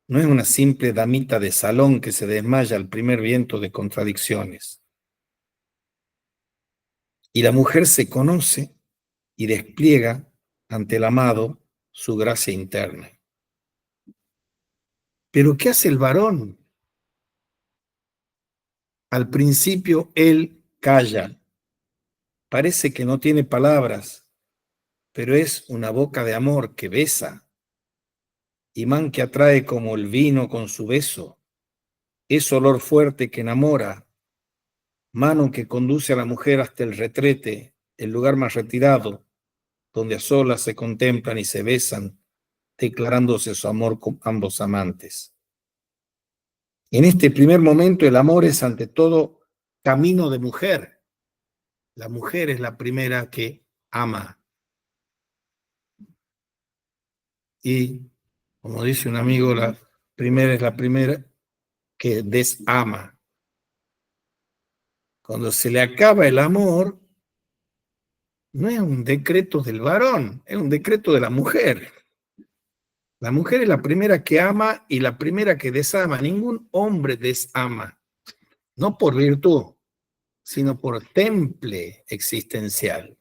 S1: No es una simple damita de salón que se desmaya al primer viento de contradicciones. Y la mujer se conoce y despliega ante el amado su gracia interna. Pero ¿qué hace el varón? Al principio él calla, parece que no tiene palabras, pero es una boca de amor que besa, imán que atrae como el vino con su beso, es olor fuerte que enamora, mano que conduce a la mujer hasta el retrete, el lugar más retirado, donde a solas se contemplan y se besan, declarándose su amor con ambos amantes. En este primer momento el amor es ante todo camino de mujer. La mujer es la primera que ama. Y, como dice un amigo, la primera es la primera que desama. Cuando se le acaba el amor, no es un decreto del varón, es un decreto de la mujer. La mujer es la primera que ama y la primera que desama. Ningún hombre desama, no por virtud, sino por temple existencial.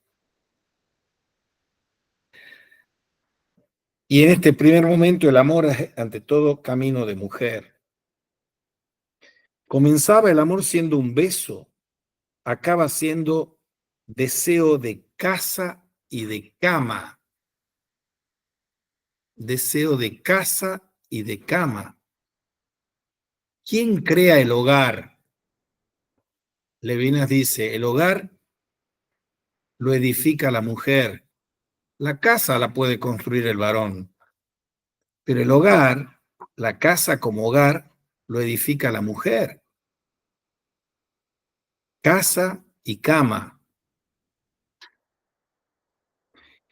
S1: Y en este primer momento el amor es ante todo camino de mujer. Comenzaba el amor siendo un beso, acaba siendo deseo de casa y de cama. Deseo de casa y de cama. ¿Quién crea el hogar? Levinas dice, el hogar lo edifica la mujer. La casa la puede construir el varón. Pero el hogar, la casa como hogar, lo edifica la mujer. Casa y cama.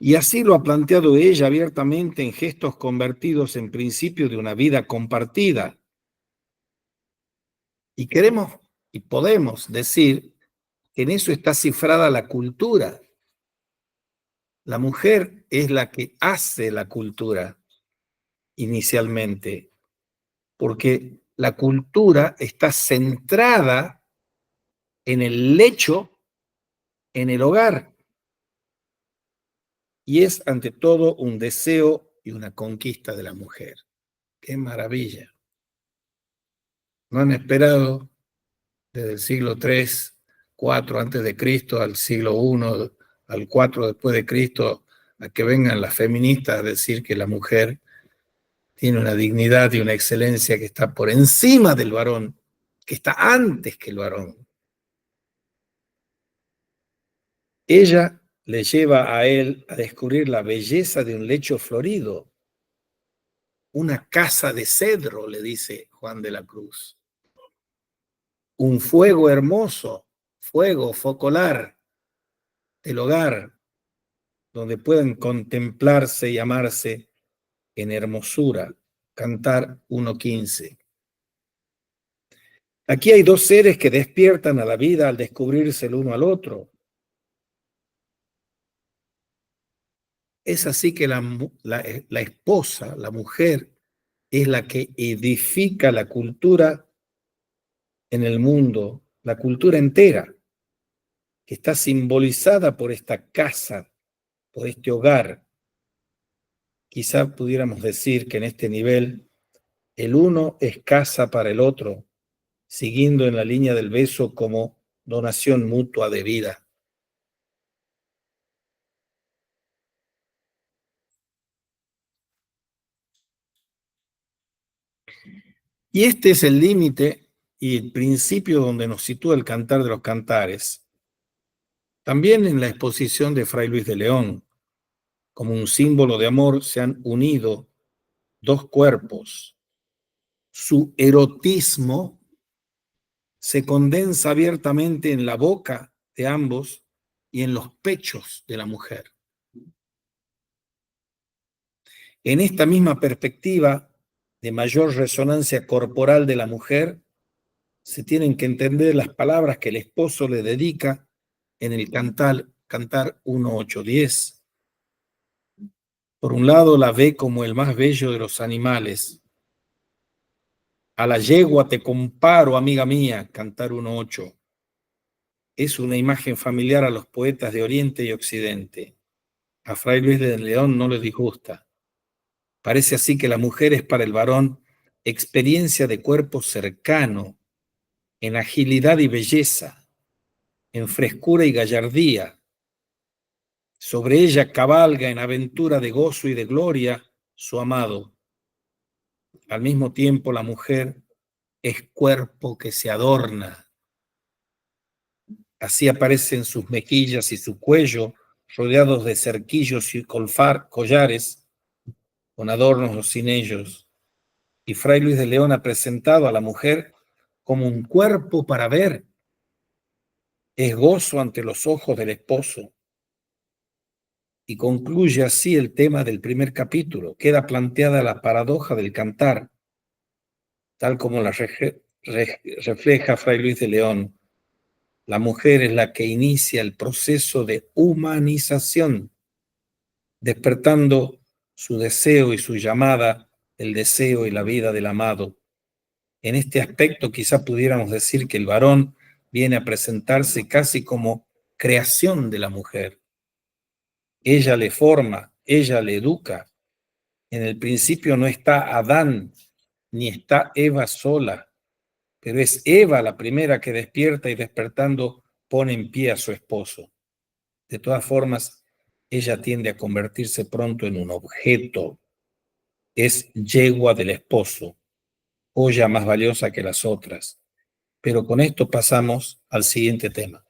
S1: Y así lo ha planteado ella abiertamente en gestos convertidos en principio de una vida compartida. Y queremos y podemos decir que en eso está cifrada la cultura. La mujer es la que hace la cultura inicialmente, porque la cultura está centrada en el lecho, en el hogar, y es ante todo un deseo y una conquista de la mujer. ¡Qué maravilla! No han esperado desde el siglo III, IV antes de Cristo, al siglo I, al IV después de Cristo, a que vengan las feministas a decir que la mujer tiene una dignidad y una excelencia que está por encima del varón, que está antes que el varón. Ella le lleva a él a descubrir la belleza de un lecho florido, una casa de cedro, le dice Juan de la Cruz, un fuego hermoso, fuego focolar del hogar, donde pueden contemplarse y amarse en hermosura. Cantar 1:15. Aquí hay dos seres que despiertan a la vida al descubrirse el uno al otro. Es así que la esposa, la mujer, es la que edifica la cultura en el mundo, la cultura entera, que está simbolizada por esta casa, por este hogar. Quizá pudiéramos decir que en este nivel el uno es casa para el otro, siguiendo en la línea del beso como donación mutua de vida. Y este es el límite y el principio donde nos sitúa el Cantar de los Cantares. También en la exposición de Fray Luis de León, como un símbolo de amor, se han unido dos cuerpos. Su erotismo se condensa abiertamente en la boca de ambos y en los pechos de la mujer. En esta misma perspectiva de mayor resonancia corporal de la mujer, se tienen que entender las palabras que el esposo le dedica en el cantar 1.8.10. Por un lado, la ve como el más bello de los animales. A la yegua te comparo, amiga mía, cantar 1.8. Es una imagen familiar a los poetas de Oriente y Occidente. A Fray Luis de León no le disgusta. Parece así que la mujer es para el varón experiencia de cuerpo cercano, en agilidad y belleza, en frescura y gallardía. Sobre ella cabalga en aventura de gozo y de gloria su amado. Al mismo tiempo, la mujer es cuerpo que se adorna. Así aparecen sus mejillas y su cuello, rodeados de cerquillos y collares, con adornos o sin ellos. Y Fray Luis de León ha presentado a la mujer como un cuerpo para ver. Es gozo ante los ojos del esposo. Y concluye así el tema del primer capítulo. Queda planteada la paradoja del cantar, tal como la refleja Fray Luis de León. La mujer es la que inicia el proceso de humanización, despertando su deseo y su llamada, el deseo y la vida del amado. En este aspecto quizá pudiéramos decir que el varón viene a presentarse casi como creación de la mujer. Ella le forma, ella le educa. En el principio no está Adán, ni está Eva sola, pero es Eva la primera que despierta y despertando pone en pie a su esposo. De todas formas, ella tiende a convertirse pronto en un objeto. Es yegua del esposo, olla más valiosa que las otras. Pero con esto pasamos al siguiente tema.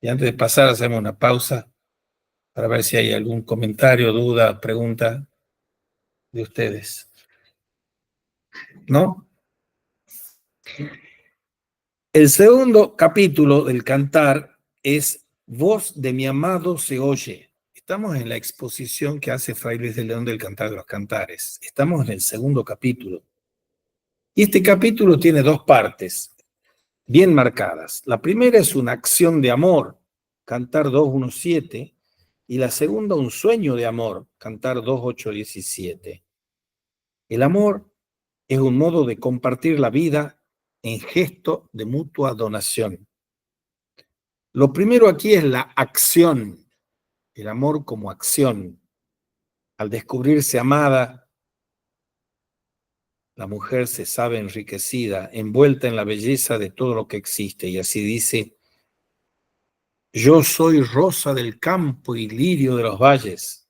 S1: Y antes de pasar, hacemos una pausa para ver si hay algún comentario, duda, pregunta de ustedes. ¿No? El segundo capítulo del cantar es Voz de mi amado se oye. Estamos en la exposición que hace Fray Luis de León del Cantar de los Cantares. Estamos en el segundo capítulo. Y este capítulo tiene dos partes bien marcadas. La primera es una acción de amor, Cantar 2.1.7, y la segunda un sueño de amor, Cantar 2.8.17. El amor es un modo de compartir la vida en gesto de mutua donación. Lo primero aquí es la acción, el amor como acción. Al descubrirse amada, la mujer se sabe enriquecida, envuelta en la belleza de todo lo que existe. Y así dice, yo soy rosa del campo y lirio de los valles.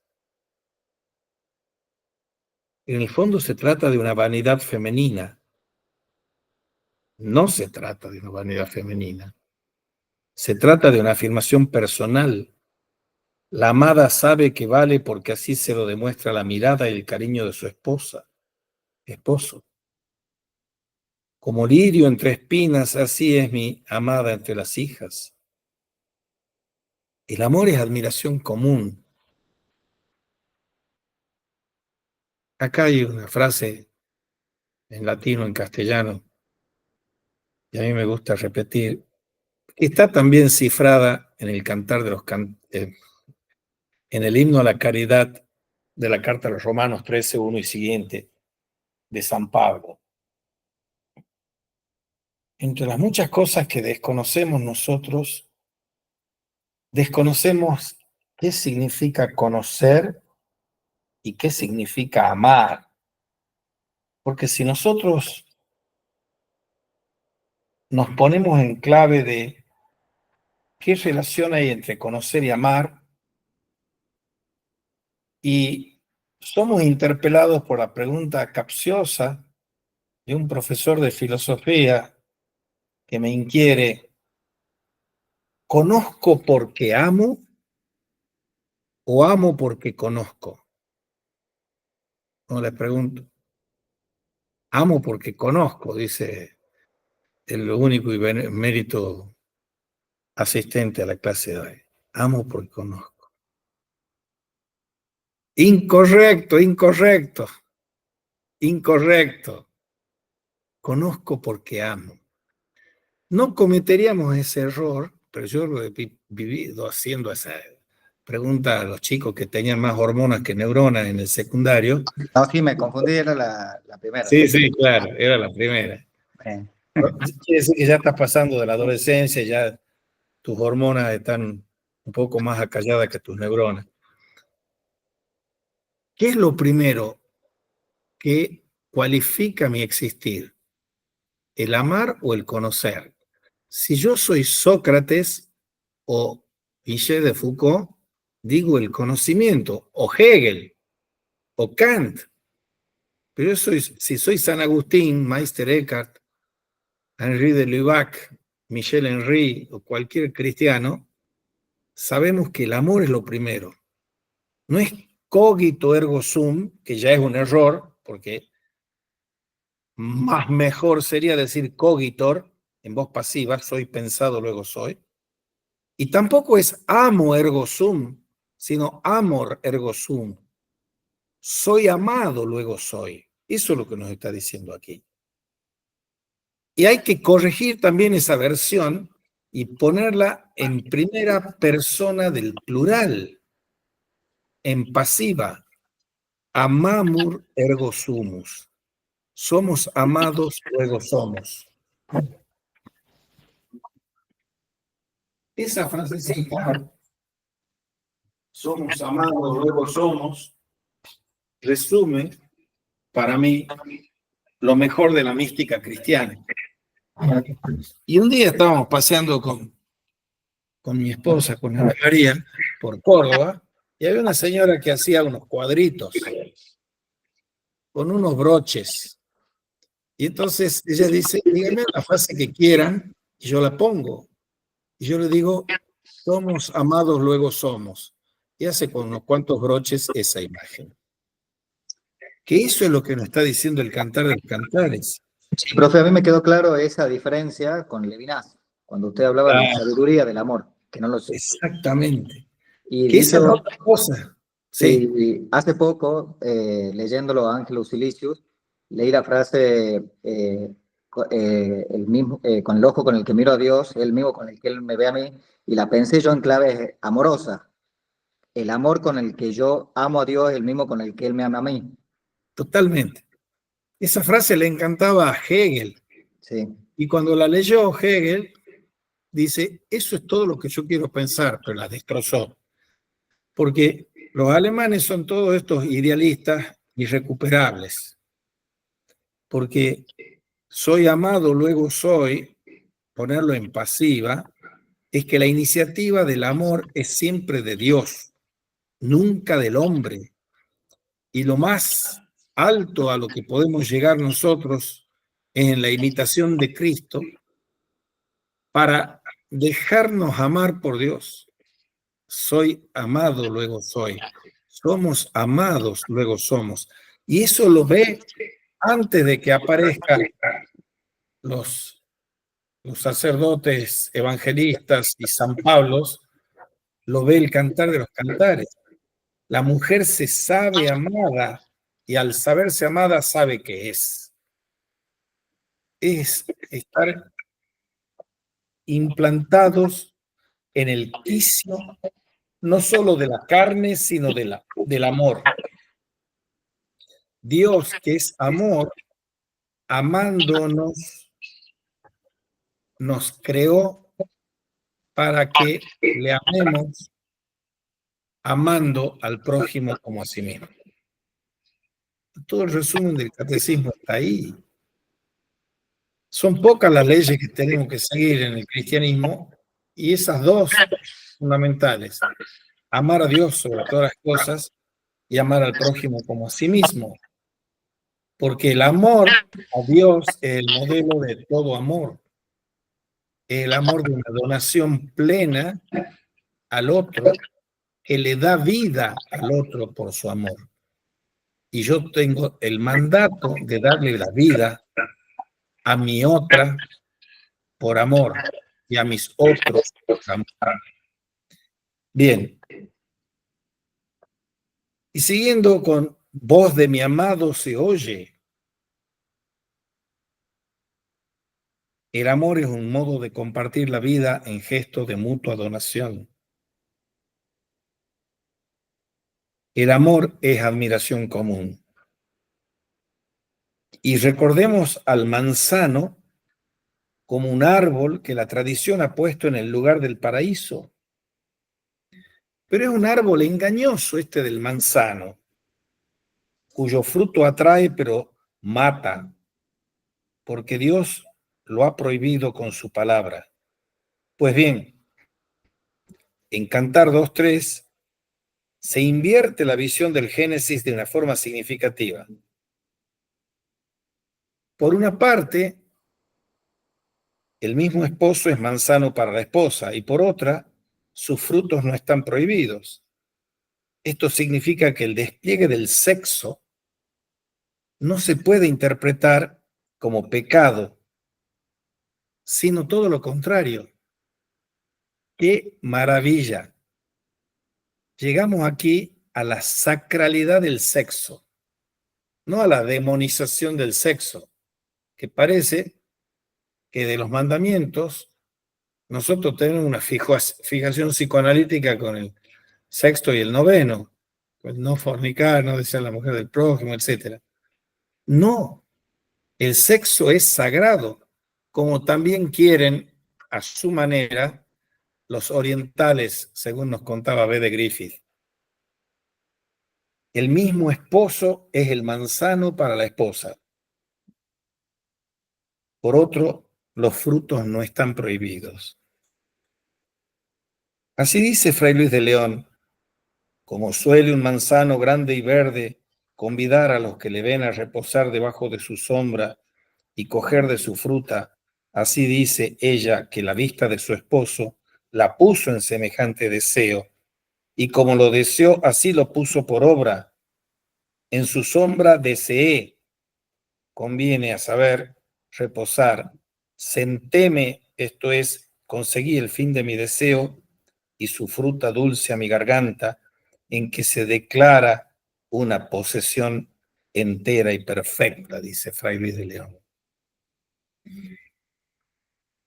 S1: En el fondo se trata de una vanidad femenina. No se trata de una vanidad femenina. Se trata de una afirmación personal. La amada sabe que vale porque así se lo demuestra la mirada y el cariño de su esposo. Como lirio entre espinas, así es mi amada entre las hijas. El amor es admiración común. Acá hay una frase en latino, en castellano, y a mí me gusta repetir, que está también cifrada en el cantar de los en el himno a la caridad de la carta a los Romanos 13:1 y siguiente de San Pablo. Entre las muchas cosas que desconocemos nosotros, desconocemos qué significa conocer y qué significa amar. Porque si nosotros nos ponemos en clave de qué relación hay entre conocer y amar, y somos interpelados por la pregunta capciosa de un profesor de filosofía que me inquiere: ¿conozco porque amo o amo porque conozco? No, le pregunto. Amo porque conozco, dice el único y mérito asistente a la clase de hoy. Amo porque conozco. Incorrecto, incorrecto, incorrecto. Conozco porque amo. No cometeríamos ese error, pero yo lo he vivido haciendo esa pregunta a los chicos que tenían más hormonas que neuronas en el secundario.
S2: No, sí, me confundí, era la primera.
S1: Sí, sí, claro, era la primera.
S2: Bien.
S1: Quiere decir que ya estás pasando de la adolescencia, ya tus hormonas están un poco más acalladas que tus neuronas. ¿Qué es lo primero que cualifica mi existir? ¿El amar o el conocer? Si yo soy Sócrates o Michel de Foucault, digo el conocimiento, o Hegel, o Kant. Pero yo si soy San Agustín, Meister Eckhart, Henri de Lubac, Michel Henry o cualquier cristiano, sabemos que el amor es lo primero. No es cogito ergo sum, que ya es un error, porque más mejor sería decir cogitor, en voz pasiva, soy pensado, luego soy. Y tampoco es amo ergo sum, sino amor ergo sum. Soy amado, luego soy. Eso es lo que nos está diciendo aquí. Y hay que corregir también esa versión y ponerla en primera persona del plural, en pasiva. Amamur ergo sumus. Somos amados, luego somos. Esa frasecita, somos amados, luego somos, resume para mí lo mejor de la mística cristiana. Y un día estábamos paseando con mi esposa, con Ana María, por Córdoba, y había una señora que hacía unos cuadritos con unos broches. Y entonces ella dice, díganme la frase que quieran, y yo la pongo. Y yo le digo, somos amados, luego somos. Y hace con unos cuantos broches esa imagen. Que eso es lo que nos está diciendo el Cantar de los Cantares.
S2: Sí, profe, a mí me quedó claro esa diferencia con Levinas, cuando usted hablaba de la sabiduría del amor, que no lo sé.
S1: Exactamente.
S2: Y
S1: Que esa es
S2: dicho,
S1: otra cosa. Sí.
S2: sí, hace poco, leyéndolo a Ángelus Silesius, leí la frase, el mismo, con el ojo con el que miro a Dios, el mismo con el que Él me ve a mí, y la pensé yo en clave amorosa. El amor con el que yo amo a Dios es el mismo con el que Él me ama a mí.
S1: Totalmente. Esa frase le encantaba a Hegel.
S2: Sí.
S1: Y cuando la leyó Hegel, dice, eso es todo lo que yo quiero pensar, pero la destrozó. Porque los alemanes son todos estos idealistas irrecuperables. Porque soy amado, luego soy, ponerlo en pasiva, es que la iniciativa del amor es siempre de Dios, nunca del hombre. Y lo más alto a lo que podemos llegar nosotros es en la imitación de Cristo para dejarnos amar por Dios. Soy amado, luego soy. Somos amados, luego somos. Y eso lo ve antes de que aparezcan los sacerdotes evangelistas y San Pablo, lo ve el Cantar de los Cantares. La mujer se sabe amada y al saberse amada sabe que es. Es estar implantados en el quicio no solo de la carne, sino del amor. Dios, que es amor, amándonos, nos creó para que le amemos amando al prójimo como a sí mismo. Todo el resumen del catecismo está ahí. Son pocas las leyes que tenemos que seguir en el cristianismo y esas dos fundamentales, amar a Dios sobre todas las cosas y amar al prójimo como a sí mismo. Porque el amor a Dios es el modelo de todo amor. El amor de una donación plena al otro, que le da vida al otro por su amor. Y yo tengo el mandato de darle la vida a mi otra por amor y a mis otros por amor. Bien. Y siguiendo con voz de mi amado se oye. El amor es un modo de compartir la vida en gesto de mutua donación. El amor es admiración común. Y recordemos al manzano como un árbol que la tradición ha puesto en el lugar del paraíso. Pero es un árbol engañoso este del manzano, cuyo fruto atrae pero mata, porque Dios lo ha prohibido con su palabra. Pues bien, en Cantar 2:3 se invierte la visión del Génesis de una forma significativa. Por una parte, el mismo esposo es manzano para la esposa y por otra, sus frutos no están prohibidos. Esto significa que el despliegue del sexo no se puede interpretar como pecado, sino todo lo contrario. ¡Qué maravilla! Llegamos aquí a la sacralidad del sexo, no a la demonización del sexo, que parece que de los mandamientos nosotros tenemos una fijación psicoanalítica con el sexto y el noveno, pues no fornicar, no desear la mujer del prójimo, etc. No, el sexo es sagrado, como también quieren a su manera los orientales, según nos contaba B. de Griffith. El mismo esposo es el manzano para la esposa. Por otro, los frutos no están prohibidos. Así dice Fray Luis de León, como suele un manzano grande y verde convidar a los que le ven a reposar debajo de su sombra y coger de su fruta, así dice ella que la vista de su esposo la puso en semejante deseo, y como lo deseó, así lo puso por obra. En su sombra deseé, conviene a saber, reposar, sentéme, esto es, conseguí el fin de mi deseo, y su fruta dulce a mi garganta, en que se declara una posesión entera y perfecta, dice Fray Luis de León.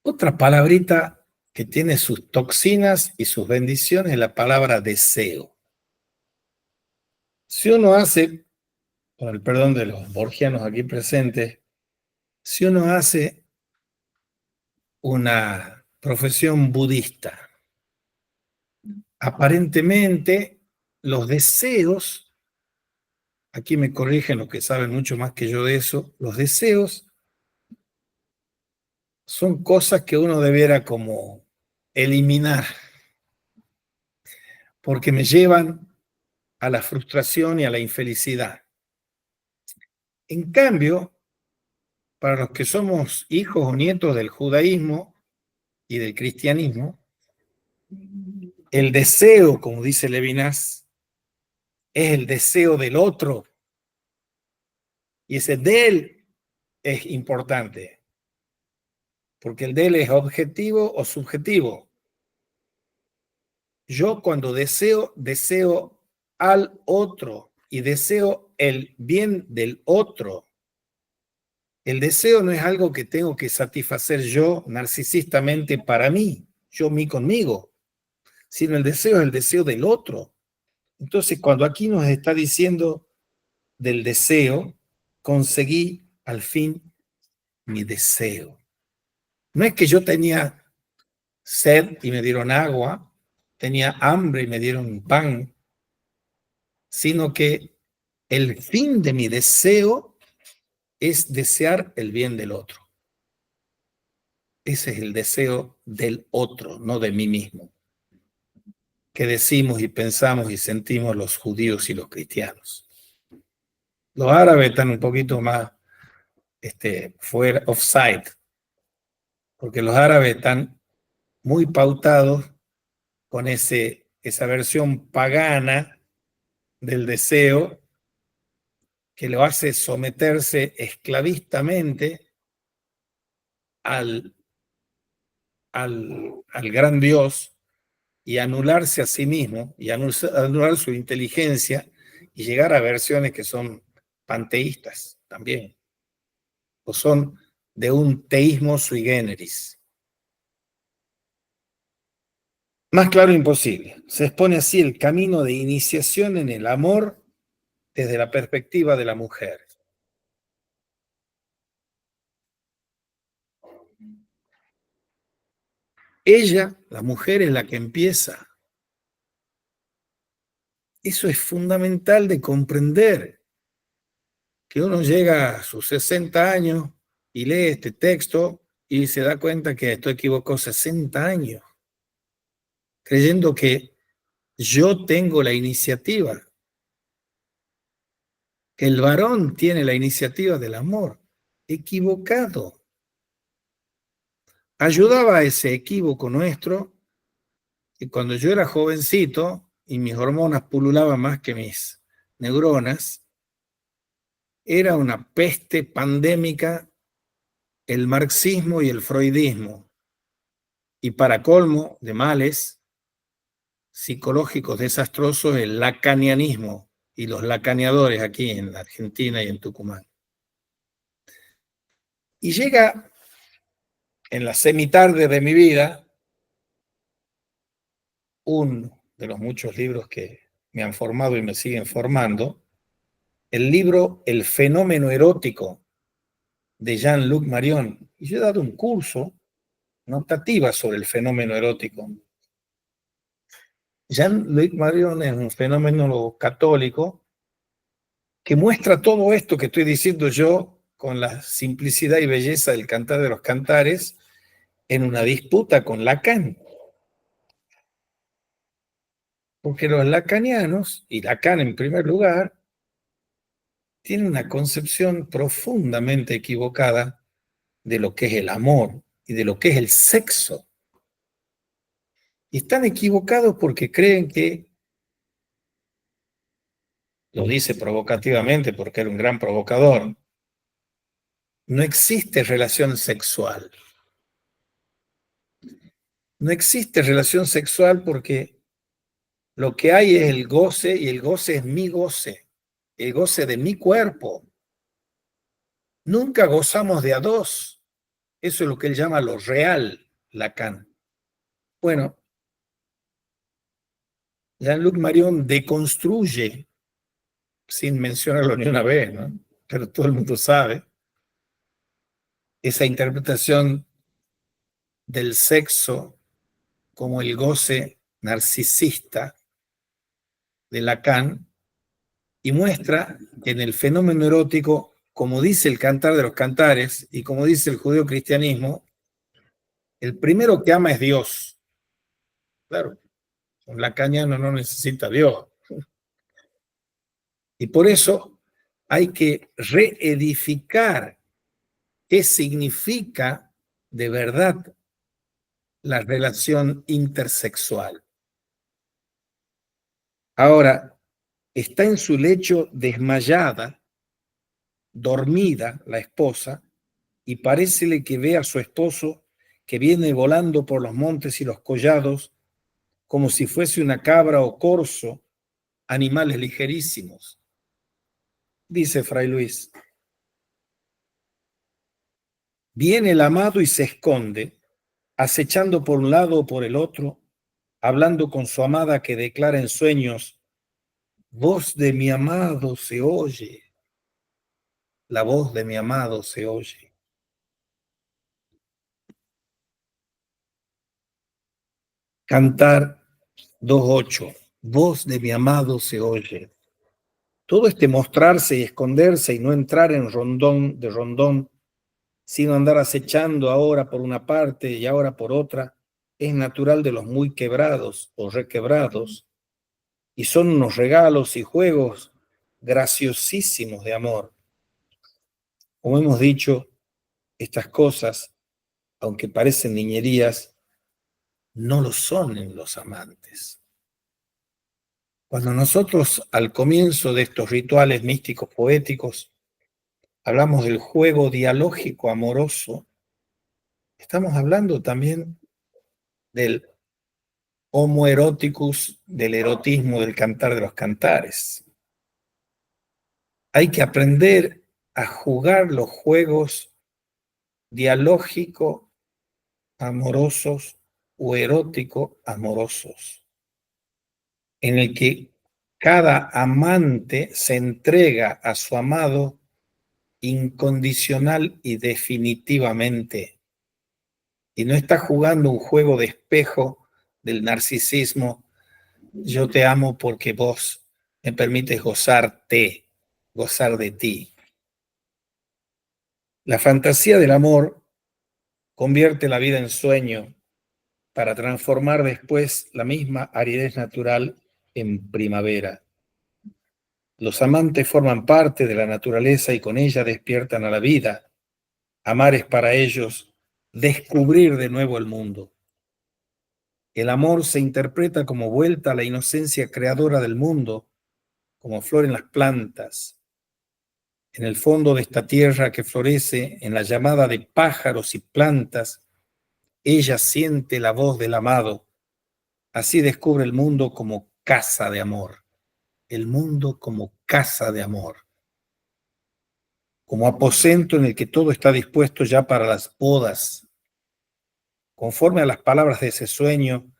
S1: Otra palabrita que tiene sus toxinas y sus bendiciones es la palabra deseo. Si uno hace, con el perdón de los borgianos aquí presentes, si uno hace una profesión budista, aparentemente los deseos, aquí me corrigen los que saben mucho más que yo de eso, los deseos son cosas que uno debiera como eliminar, porque me llevan a la frustración y a la infelicidad. En cambio, para los que somos hijos o nietos del judaísmo y del cristianismo, el deseo, como dice Levinas, es el deseo del otro. Y ese de él es importante, porque el de él es objetivo o subjetivo. Yo cuando deseo, deseo al otro y deseo el bien del otro. El deseo no es algo que tengo que satisfacer yo narcisistamente para mí, yo mí conmigo, sino el deseo es el deseo del otro. Entonces, cuando aquí nos está diciendo del deseo, conseguí al fin mi deseo. No es que yo tenía sed y me dieron agua, tenía hambre y me dieron pan, sino que el fin de mi deseo es desear el bien del otro. Ese es el deseo del otro, no de mí mismo, que decimos y pensamos y sentimos los judíos y los cristianos. Los árabes están un poquito más fuera, offside, porque los árabes están muy pautados con esa versión pagana del deseo que lo hace someterse esclavistamente al, al gran Dios y anularse a sí mismo y anular su inteligencia y llegar a versiones que son panteístas también, o son de un teísmo sui generis. Más claro imposible. Se expone así el camino de iniciación en el amor desde la perspectiva de la mujer. Ella, la mujer, es la que empieza. Eso es fundamental de comprender, que uno llega a sus 60 años y lee este texto y se da cuenta que esto equivocó 60 años, creyendo que yo tengo la iniciativa, que el varón tiene la iniciativa del amor. Equivocado. Ayudaba a ese equívoco nuestro que cuando yo era jovencito y mis hormonas pululaban más que mis neuronas, era una peste pandémica el marxismo y el freudismo. Y para colmo de males psicológicos desastrosos, el lacanianismo y los lacaneadores aquí en la Argentina y en Tucumán. Y llega en la semitarde de mi vida uno de los muchos libros que me han formado y me siguen formando, el libro El fenómeno erótico de Jean-Luc Marion. Y yo he dado un curso, una optativa sobre el fenómeno erótico. Jean-Luc Marion es un fenómeno católico que muestra todo esto que estoy diciendo yo con la simplicidad y belleza del Cantar de los Cantares en una disputa con Lacan. Porque los lacanianos, y Lacan en primer lugar, tienen una concepción profundamente equivocada de lo que es el amor y de lo que es el sexo. Y están equivocados porque creen que, lo dice provocativamente porque era un gran provocador, no existe relación sexual. No existe relación sexual porque lo que hay es el goce y el goce es mi goce, el goce de mi cuerpo. Nunca gozamos de a dos. Eso es lo que él llama lo real, Lacan. Bueno, Jean-Luc Marion deconstruye, sin mencionarlo ni una vez, ¿no? Pero todo el mundo sabe, esa interpretación del sexo como el goce narcisista de Lacan y muestra que en el fenómeno erótico, como dice el Cantar de los Cantares y como dice el judeocristianismo, el primero que ama es Dios. Claro, un lacaniano no necesita a Dios. Y por eso hay que reedificar qué significa de verdad la relación intersexual. Ahora, está en su lecho desmayada, dormida la esposa, y parécele que ve a su esposo que viene volando por los montes y los collados como si fuese una cabra o corzo, animales ligerísimos. Dice Fray Luis, viene el amado y se esconde, acechando por un lado o por el otro, hablando con su amada que declara en sueños, voz de mi amado se oye, la voz de mi amado se oye. Cantar 2.8, voz de mi amado se oye. Todo este mostrarse y esconderse y no entrar en rondón de rondón, sino andar acechando ahora por una parte y ahora por otra, es natural de los muy quebrados o requebrados, y son unos regalos y juegos graciosísimos de amor. Como hemos dicho, estas cosas, aunque parecen niñerías, no lo son en los amantes. Cuando nosotros al comienzo de estos rituales místicos poéticos hablamos del juego dialógico amoroso, estamos hablando también del homo eroticus, del erotismo del cantar de los cantares. Hay que aprender a jugar los juegos dialógico amorosos o erótico amorosos, en el que cada amante se entrega a su amado incondicional y definitivamente, y no está jugando un juego de espejo del narcisismo. Yo te amo porque vos me permites gozarte, gozar de ti. La fantasía del amor convierte la vida en sueño para transformar después la misma aridez natural en primavera. Los amantes forman parte de la naturaleza y con ella despiertan a la vida. Amar es para ellos descubrir de nuevo el mundo. El amor se interpreta como vuelta a la inocencia creadora del mundo, como flor en las plantas, en el fondo de esta tierra que florece en la llamada de pájaros y plantas. Ella siente la voz del amado. Así descubre el mundo como casa de amor. El mundo como casa de amor. Como aposento en el que todo está dispuesto ya para las bodas. Conforme a las palabras de ese sueño,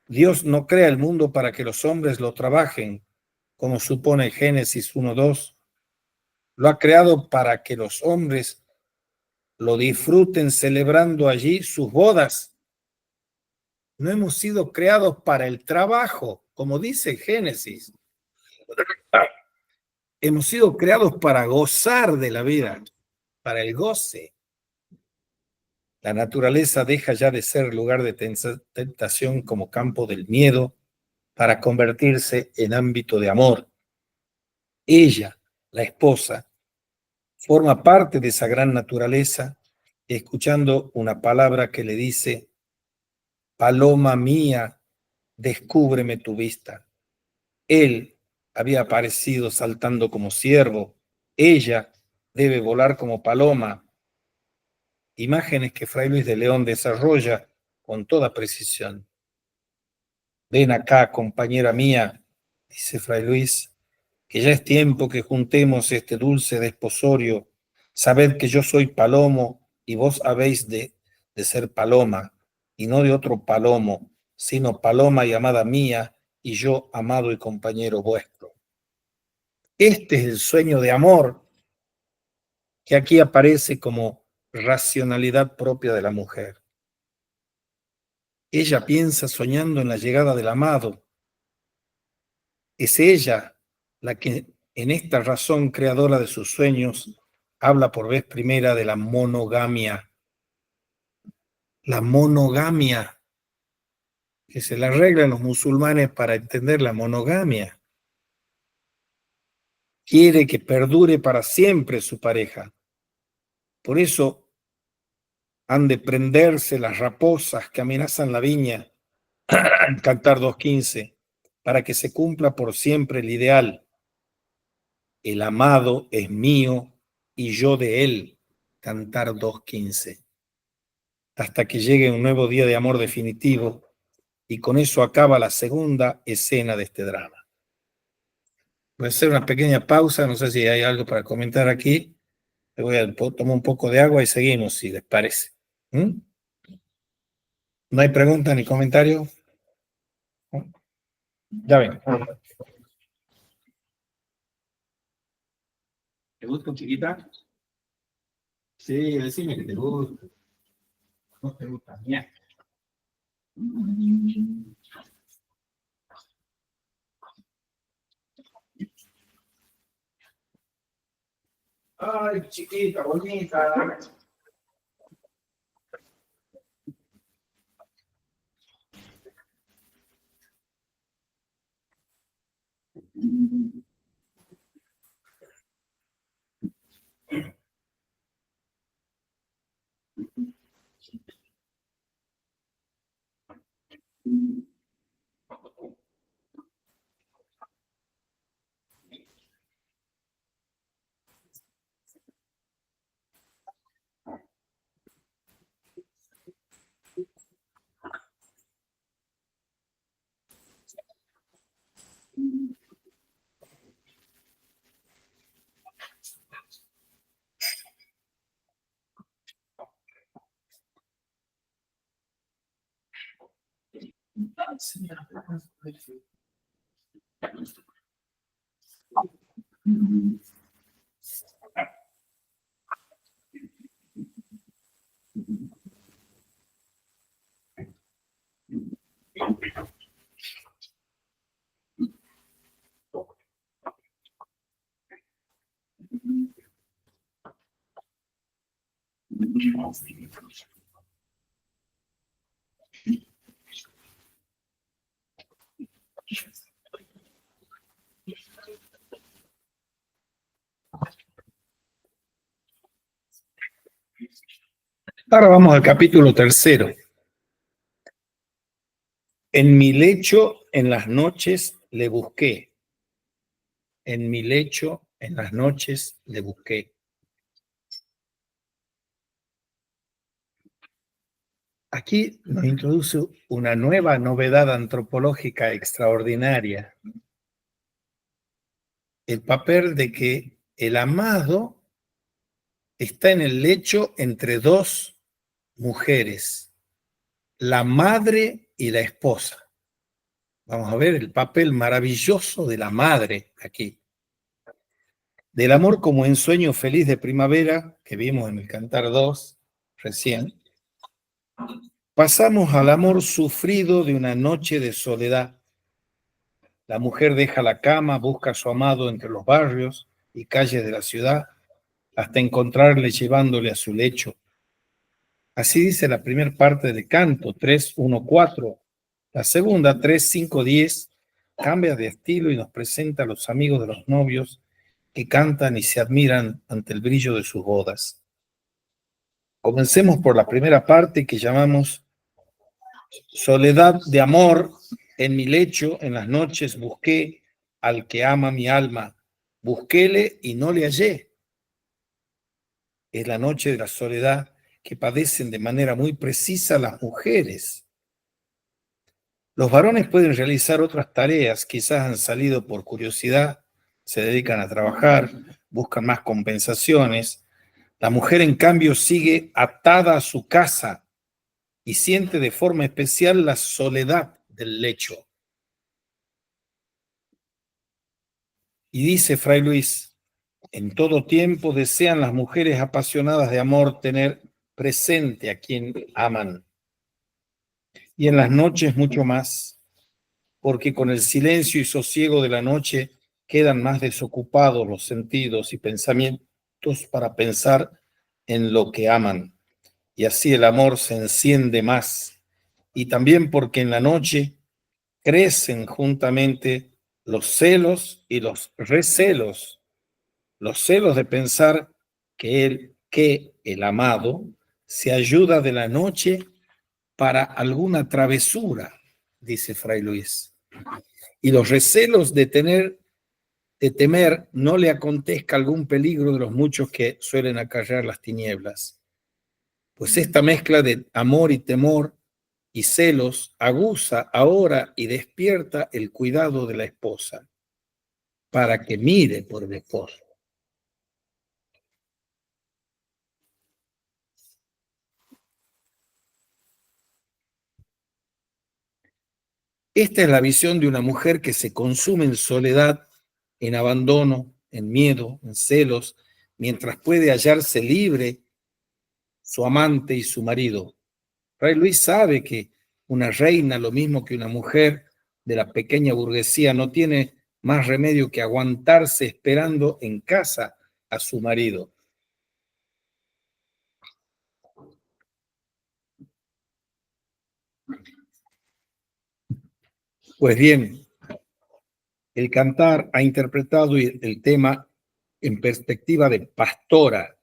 S1: Dios no crea el mundo para que los hombres lo trabajen, como supone Génesis 1:2. Lo ha creado para que los hombres lo disfruten celebrando allí sus bodas. No hemos sido creados para el trabajo, como dice Génesis. Hemos sido creados para gozar de la vida, para el goce. La naturaleza deja ya de ser lugar de tentación como campo del miedo para convertirse en ámbito de amor. Ella, la esposa, forma parte de esa gran naturaleza, escuchando una palabra que le dice: paloma mía, descúbreme tu vista. Él había aparecido saltando como ciervo, ella debe volar como paloma. Imágenes que Fray Luis de León desarrolla con toda precisión. Ven acá, compañera mía, dice Fray Luis, que ya es tiempo que juntemos este dulce desposorio. Sabed que yo soy palomo y vos habéis de ser paloma, y no de otro palomo, sino paloma y amada mía, y yo amado y compañero vuestro. Este es el sueño de amor que aquí aparece como racionalidad propia de la mujer. Ella piensa soñando en la llegada del amado. Es ella la que en esta razón creadora de sus sueños habla por vez primera de la monogamia. La monogamia, que se la arreglan los musulmanes para entender la monogamia. Quiere que perdure para siempre su pareja. Por eso han de prenderse las raposas que amenazan la viña, Cantar 2:15, para que se cumpla por siempre el ideal. El amado es mío y yo de él, Cantar 2:15. Hasta que llegue un nuevo día de amor definitivo, y con eso acaba la segunda escena de este drama. Voy a hacer una pequeña pausa, no sé si hay algo para comentar aquí. Voy a tomar un poco de agua y seguimos, si les parece. ¿Mm? ¿No hay preguntas ni comentarios? Ya ven. ¿Te gusta, chiquita? Sí, decime que te gusta. No te gusta, mía. Ay, chiquita, bonita. Ahora vamos al capítulo 3. En mi lecho, en las noches, le busqué. En mi lecho, en las noches, le busqué. Aquí nos introduce una nueva novedad antropológica extraordinaria. El papel de que el amado está en el lecho entre dos mujeres, la madre y la esposa. Vamos a ver el papel maravilloso de la madre aquí. Del amor como ensueño feliz de primavera, que vimos en el Cantar 2 recién, pasamos al amor sufrido de una noche de soledad. La mujer deja la cama, busca a su amado entre los barrios y calles de la ciudad, hasta encontrarle llevándole a su lecho. Así dice la primera parte del canto, 3:1-4. La segunda, 3:5-10, cambia de estilo y nos presenta a los amigos de los novios que cantan y se admiran ante el brillo de sus bodas. Comencemos por la primera parte que llamamos Soledad de amor. En mi lecho, en las noches, busqué al que ama mi alma. Busquéle y no le hallé. Es la noche de la soledad que padecen de manera muy precisa las mujeres. Los varones pueden realizar otras tareas, quizás han salido por curiosidad, se dedican a trabajar, buscan más compensaciones. La mujer, en cambio, sigue atada a su casa y siente de forma especial la soledad del lecho. Y dice Fray Luis, en todo tiempo desean las mujeres apasionadas de amor tener presente a quien aman. Y en las noches mucho más, porque con el silencio y sosiego de la noche quedan más desocupados los sentidos y pensamientos para pensar en lo que aman. Y así el amor se enciende más. Y también porque en la noche crecen juntamente los celos y los recelos. Los celos de pensar que el amado se ayuda de la noche para alguna travesura, dice Fray Luis. Y los recelos de temer no le acontezca algún peligro de los muchos que suelen acarrear las tinieblas. Pues esta mezcla de amor y temor y celos aguza ahora y despierta el cuidado de la esposa para que mire por el esposo. Esta es la visión de una mujer que se consume en soledad, en abandono, en miedo, en celos, mientras puede hallarse libre su amante y su marido. Fray Luis sabe que una reina, lo mismo que una mujer de la pequeña burguesía, no tiene más remedio que aguantarse esperando en casa a su marido. Pues bien, el Cantar ha interpretado el tema en perspectiva de pastora,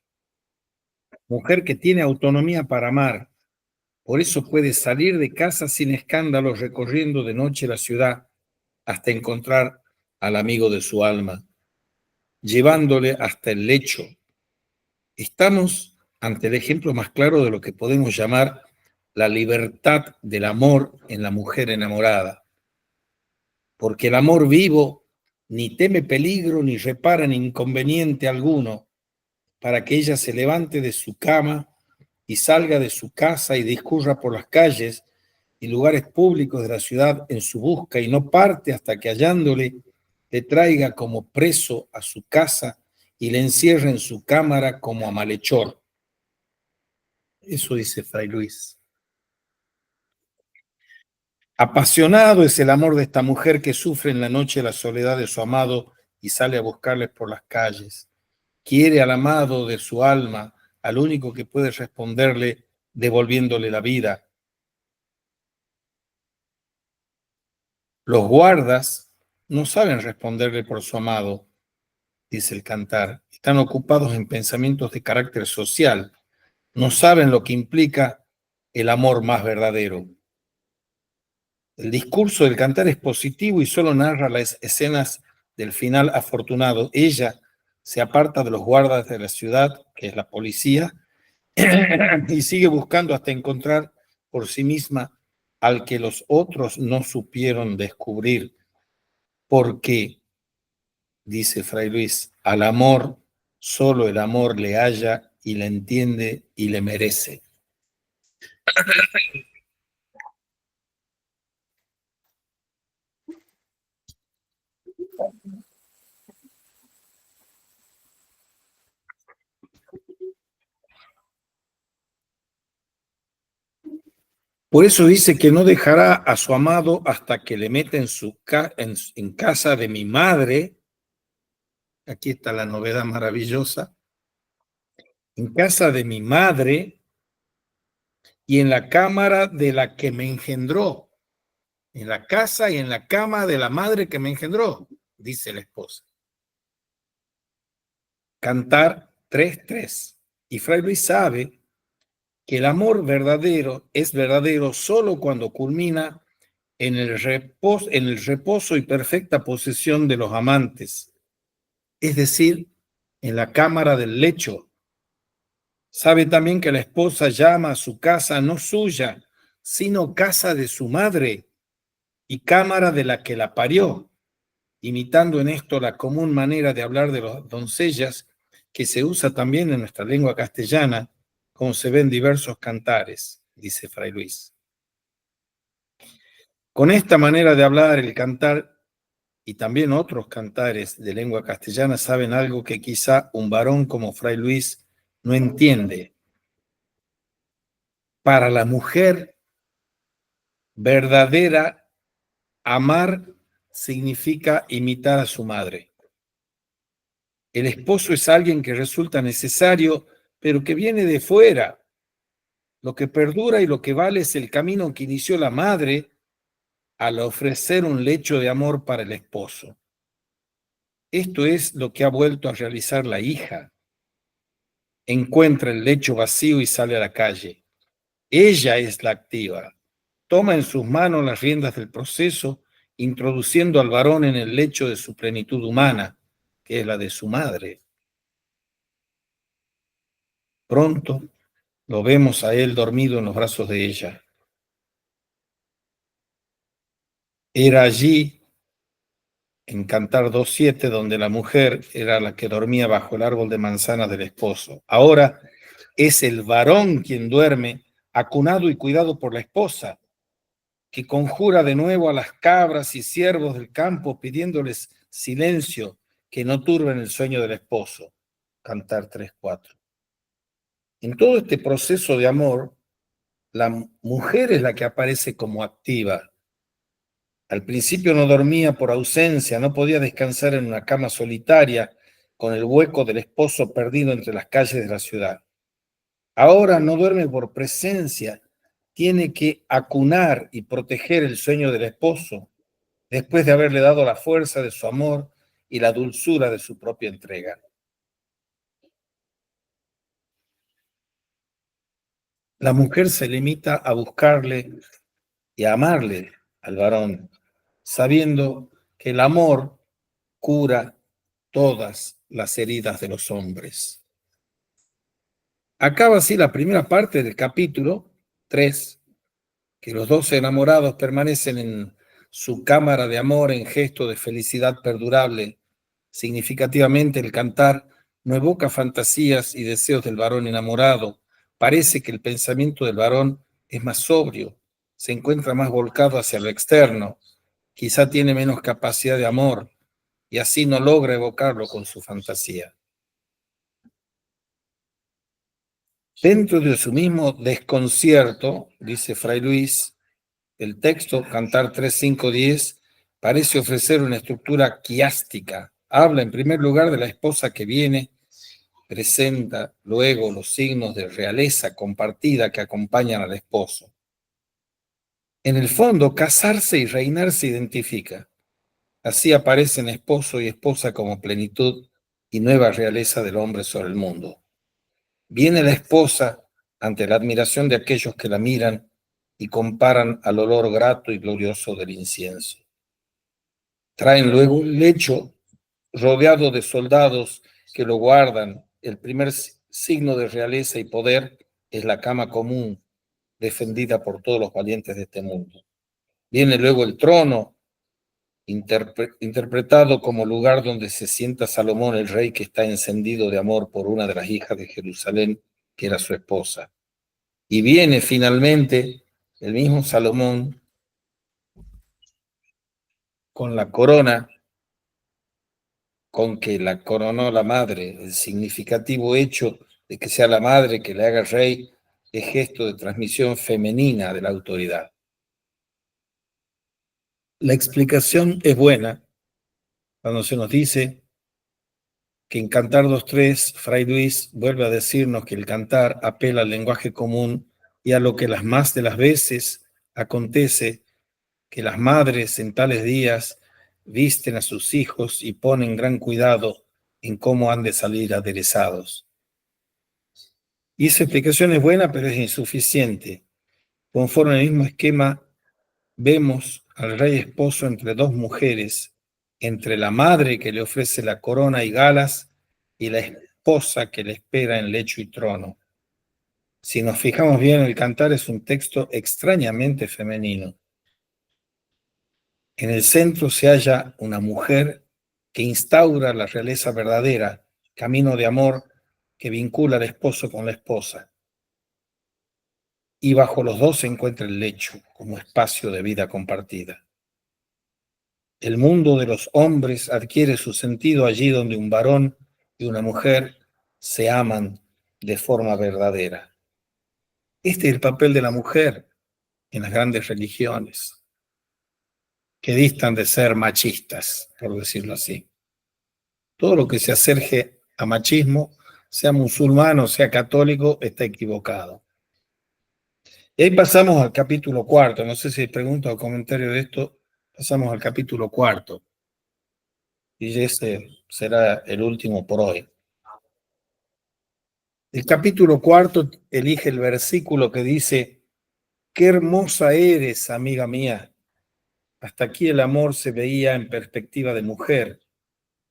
S1: mujer que tiene autonomía para amar, Por eso puede salir de casa sin escándalo, recorriendo de noche la ciudad hasta encontrar al amigo de su alma, llevándole hasta el lecho. Estamos ante el ejemplo más claro de lo que podemos llamar la libertad del amor en la mujer enamorada. Porque el amor vivo ni teme peligro ni repara en inconveniente alguno, para que ella se levante de su cama y salga de su casa y discurra por las calles y lugares públicos de la ciudad en su busca, y no parte hasta que hallándole le traiga como preso a su casa y le encierre en su cámara como a malhechor. Eso dice Fray Luis. Apasionado es el amor de esta mujer que sufre en la noche la soledad de su amado y sale a buscarles por las calles. Quiere al amado de su alma, al único que puede responderle devolviéndole la vida. Los guardas no saben responderle por su amado, dice el cantar. Están ocupados en pensamientos de carácter social. No saben lo que implica el amor más verdadero. El discurso del cantar es positivo y solo narra las escenas del final afortunado. Ella se aparta de los guardas de la ciudad, que es la policía, y sigue buscando hasta encontrar por sí misma al que los otros no supieron descubrir. Porque, dice Fray Luis, al amor solo el amor le halla y le entiende y le merece. Por eso dice que no dejará a su amado hasta que le meta en casa de mi madre. Aquí está la novedad maravillosa. En casa de mi madre y en la cámara de la que me engendró. En la casa y en la cama de la madre que me engendró, dice la esposa. Cantar 3:3. Y Fray Luis sabe que el amor verdadero es verdadero solo cuando culmina en el reposo y perfecta posesión de los amantes, es decir, en la cámara del lecho. Sabe también que la esposa llama a su casa no suya, sino casa de su madre y cámara de la que la parió, imitando en esto la común manera de hablar de las doncellas que se usa también en nuestra lengua castellana, como se ve en diversos cantares, dice Fray Luis. Con esta manera de hablar, el cantar y también otros cantares de lengua castellana saben algo que quizá un varón como Fray Luis no entiende. Para la mujer verdadera, amar significa imitar a su madre. El esposo es alguien que resulta necesario, pero que viene de fuera. Lo que perdura y lo que vale es el camino que inició la madre al ofrecer un lecho de amor para el esposo. Esto es lo que ha vuelto a realizar la hija. Encuentra el lecho vacío y sale a la calle. Ella es la activa. Toma en sus manos las riendas del proceso, introduciendo al varón en el lecho de su plenitud humana, que es la de su madre. Pronto lo vemos a él dormido en los brazos de ella. Era allí, en Cantar 2:7, donde la mujer era la que dormía bajo el árbol de manzanas del esposo. Ahora es el varón quien duerme, acunado y cuidado por la esposa, que conjura de nuevo a las cabras y ciervos del campo, pidiéndoles silencio, que no turben el sueño del esposo. Cantar 3:4. En todo este proceso de amor, la mujer es la que aparece como activa. Al principio no dormía por ausencia, no podía descansar en una cama solitaria con el hueco del esposo perdido entre las calles de la ciudad. Ahora no duerme por presencia, tiene que acunar y proteger el sueño del esposo, después de haberle dado la fuerza de su amor y la dulzura de su propia entrega. La mujer se limita a buscarle y a amarle al varón, sabiendo que el amor cura todas las heridas de los hombres. Acaba así la primera parte del capítulo 3, que los dos enamorados permanecen en su cámara de amor en gesto de felicidad perdurable. Significativamente, el cantar no evoca fantasías y deseos del varón enamorado. Parece que el pensamiento del varón es más sobrio, se encuentra más volcado hacia lo externo, quizá tiene menos capacidad de amor y así no logra evocarlo con su fantasía. Dentro de su mismo desconcierto, dice Fray Luis, el texto, Cantar 3, 5, 10, parece ofrecer una estructura quiástica. Habla en primer lugar de la esposa que viene, presenta luego los signos de realeza compartida que acompañan al esposo. En el fondo, casarse y reinar se identifica. Así aparecen esposo y esposa como plenitud y nueva realeza del hombre sobre el mundo. Viene la esposa ante la admiración de aquellos que la miran y comparan al olor grato y glorioso del incienso. Traen luego el lecho rodeado de soldados que lo guardan. El primer signo de realeza y poder es la cama común, defendida por todos los valientes de este mundo. Viene luego el trono, interpretado como lugar donde se sienta Salomón, el rey que está encendido de amor por una de las hijas de Jerusalén, que era su esposa. Y viene finalmente el mismo Salomón con la corona con que la coronó la madre. El significativo hecho de que sea la madre que le haga rey es gesto de transmisión femenina de la autoridad. La explicación es buena cuando se nos dice que en Cantar 2.3, Fray Luis vuelve a decirnos que el cantar apela al lenguaje común y a lo que las más de las veces acontece, que las madres en tales días visten a sus hijos y ponen gran cuidado en cómo han de salir aderezados. Y esa explicación es buena, pero es insuficiente. Conforme al mismo esquema, vemos al rey esposo entre dos mujeres, entre la madre que le ofrece la corona y galas y la esposa que le espera en lecho y trono. Si nos fijamos bien, el cantar es un texto extrañamente femenino. En el centro se halla una mujer que instaura la realeza verdadera, camino de amor que vincula al esposo con la esposa. Y bajo los dos se encuentra el lecho como espacio de vida compartida. El mundo de los hombres adquiere su sentido allí donde un varón y una mujer se aman de forma verdadera. Este es el papel de la mujer en las grandes religiones, que distan de ser machistas, por decirlo así. Todo lo que se acerque a machismo, sea musulmán o sea católico, está equivocado. Y ahí pasamos al capítulo 4. No sé si hay preguntas o comentarios de esto. Pasamos al capítulo 4. Y ese será el último por hoy. El capítulo 4 elige el versículo que dice: qué hermosa eres, amiga mía. Hasta aquí el amor se veía en perspectiva de mujer.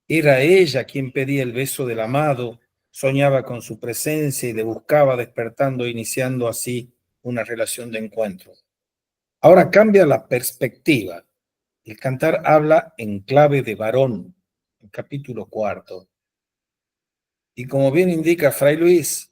S1: Era ella quien pedía el beso del amado, soñaba con su presencia y le buscaba despertando e iniciando así una relación de encuentro. Ahora cambia la perspectiva. El cantar habla en clave de varón, el capítulo 4. Y como bien indica Fray Luis,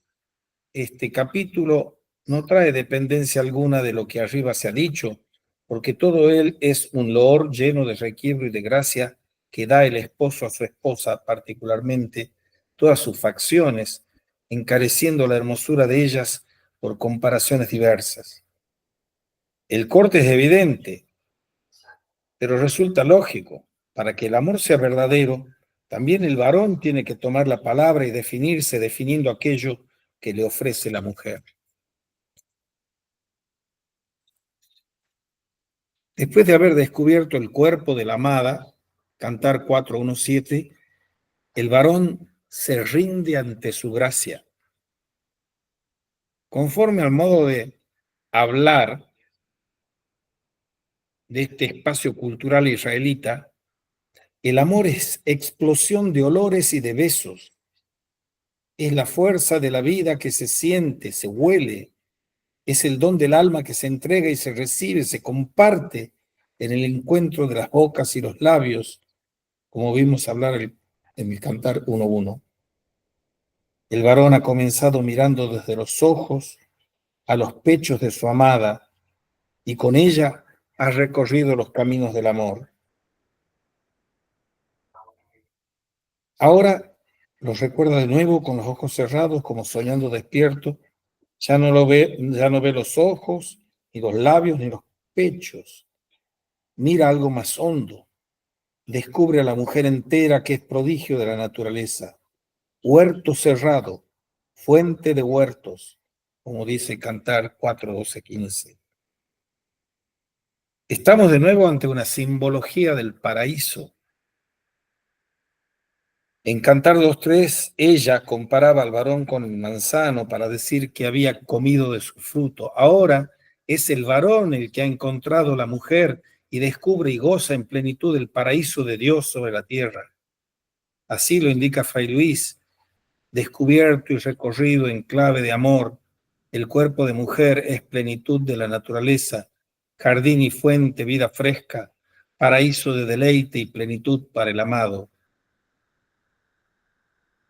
S1: este capítulo no trae dependencia alguna de lo que arriba se ha dicho, porque todo él es un loor lleno de requiebro y de gracia que da el esposo a su esposa, particularmente todas sus facciones, encareciendo la hermosura de ellas por comparaciones diversas. El corte es evidente, pero resulta lógico. Para que el amor sea verdadero, también el varón tiene que tomar la palabra y definirse definiendo aquello que le ofrece la mujer. Después de haber descubierto el cuerpo de la amada, Cantar 4.1.7, el varón se rinde ante su gracia. Conforme al modo de hablar de este espacio cultural israelita, el amor es explosión de olores y de besos. Es la fuerza de la vida que se siente, se huele. Es el don del alma que se entrega y se recibe, se comparte en el encuentro de las bocas y los labios, como vimos hablar en el Cantar 1.1. El varón ha comenzado mirando desde los ojos a los pechos de su amada y con ella ha recorrido los caminos del amor. Ahora los recuerda de nuevo con los ojos cerrados, como soñando despierto. Ya no ve los ojos, ni los labios, ni los pechos. Mira algo más hondo. Descubre a la mujer entera que es prodigio de la naturaleza. Huerto cerrado, fuente de huertos, como dice Cantar 4:12-15. Estamos de nuevo ante una simbología del paraíso. En Cantar 2:3, ella comparaba al varón con el manzano para decir que había comido de su fruto. Ahora es el varón el que ha encontrado la mujer y descubre y goza en plenitud el paraíso de Dios sobre la tierra. Así lo indica Fray Luis, descubierto y recorrido en clave de amor. El cuerpo de mujer es plenitud de la naturaleza, jardín y fuente, vida fresca, paraíso de deleite y plenitud para el amado.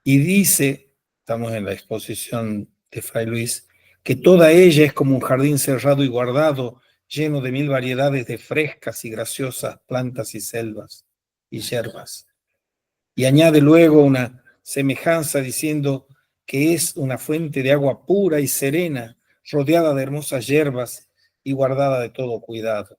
S1: Y dice, estamos en la exposición de Fray Luis, que toda ella es como un jardín cerrado y guardado, lleno de 1000 variedades de frescas y graciosas plantas y selvas y hierbas. Y añade luego una semejanza diciendo que es una fuente de agua pura y serena, rodeada de hermosas hierbas y guardada de todo cuidado.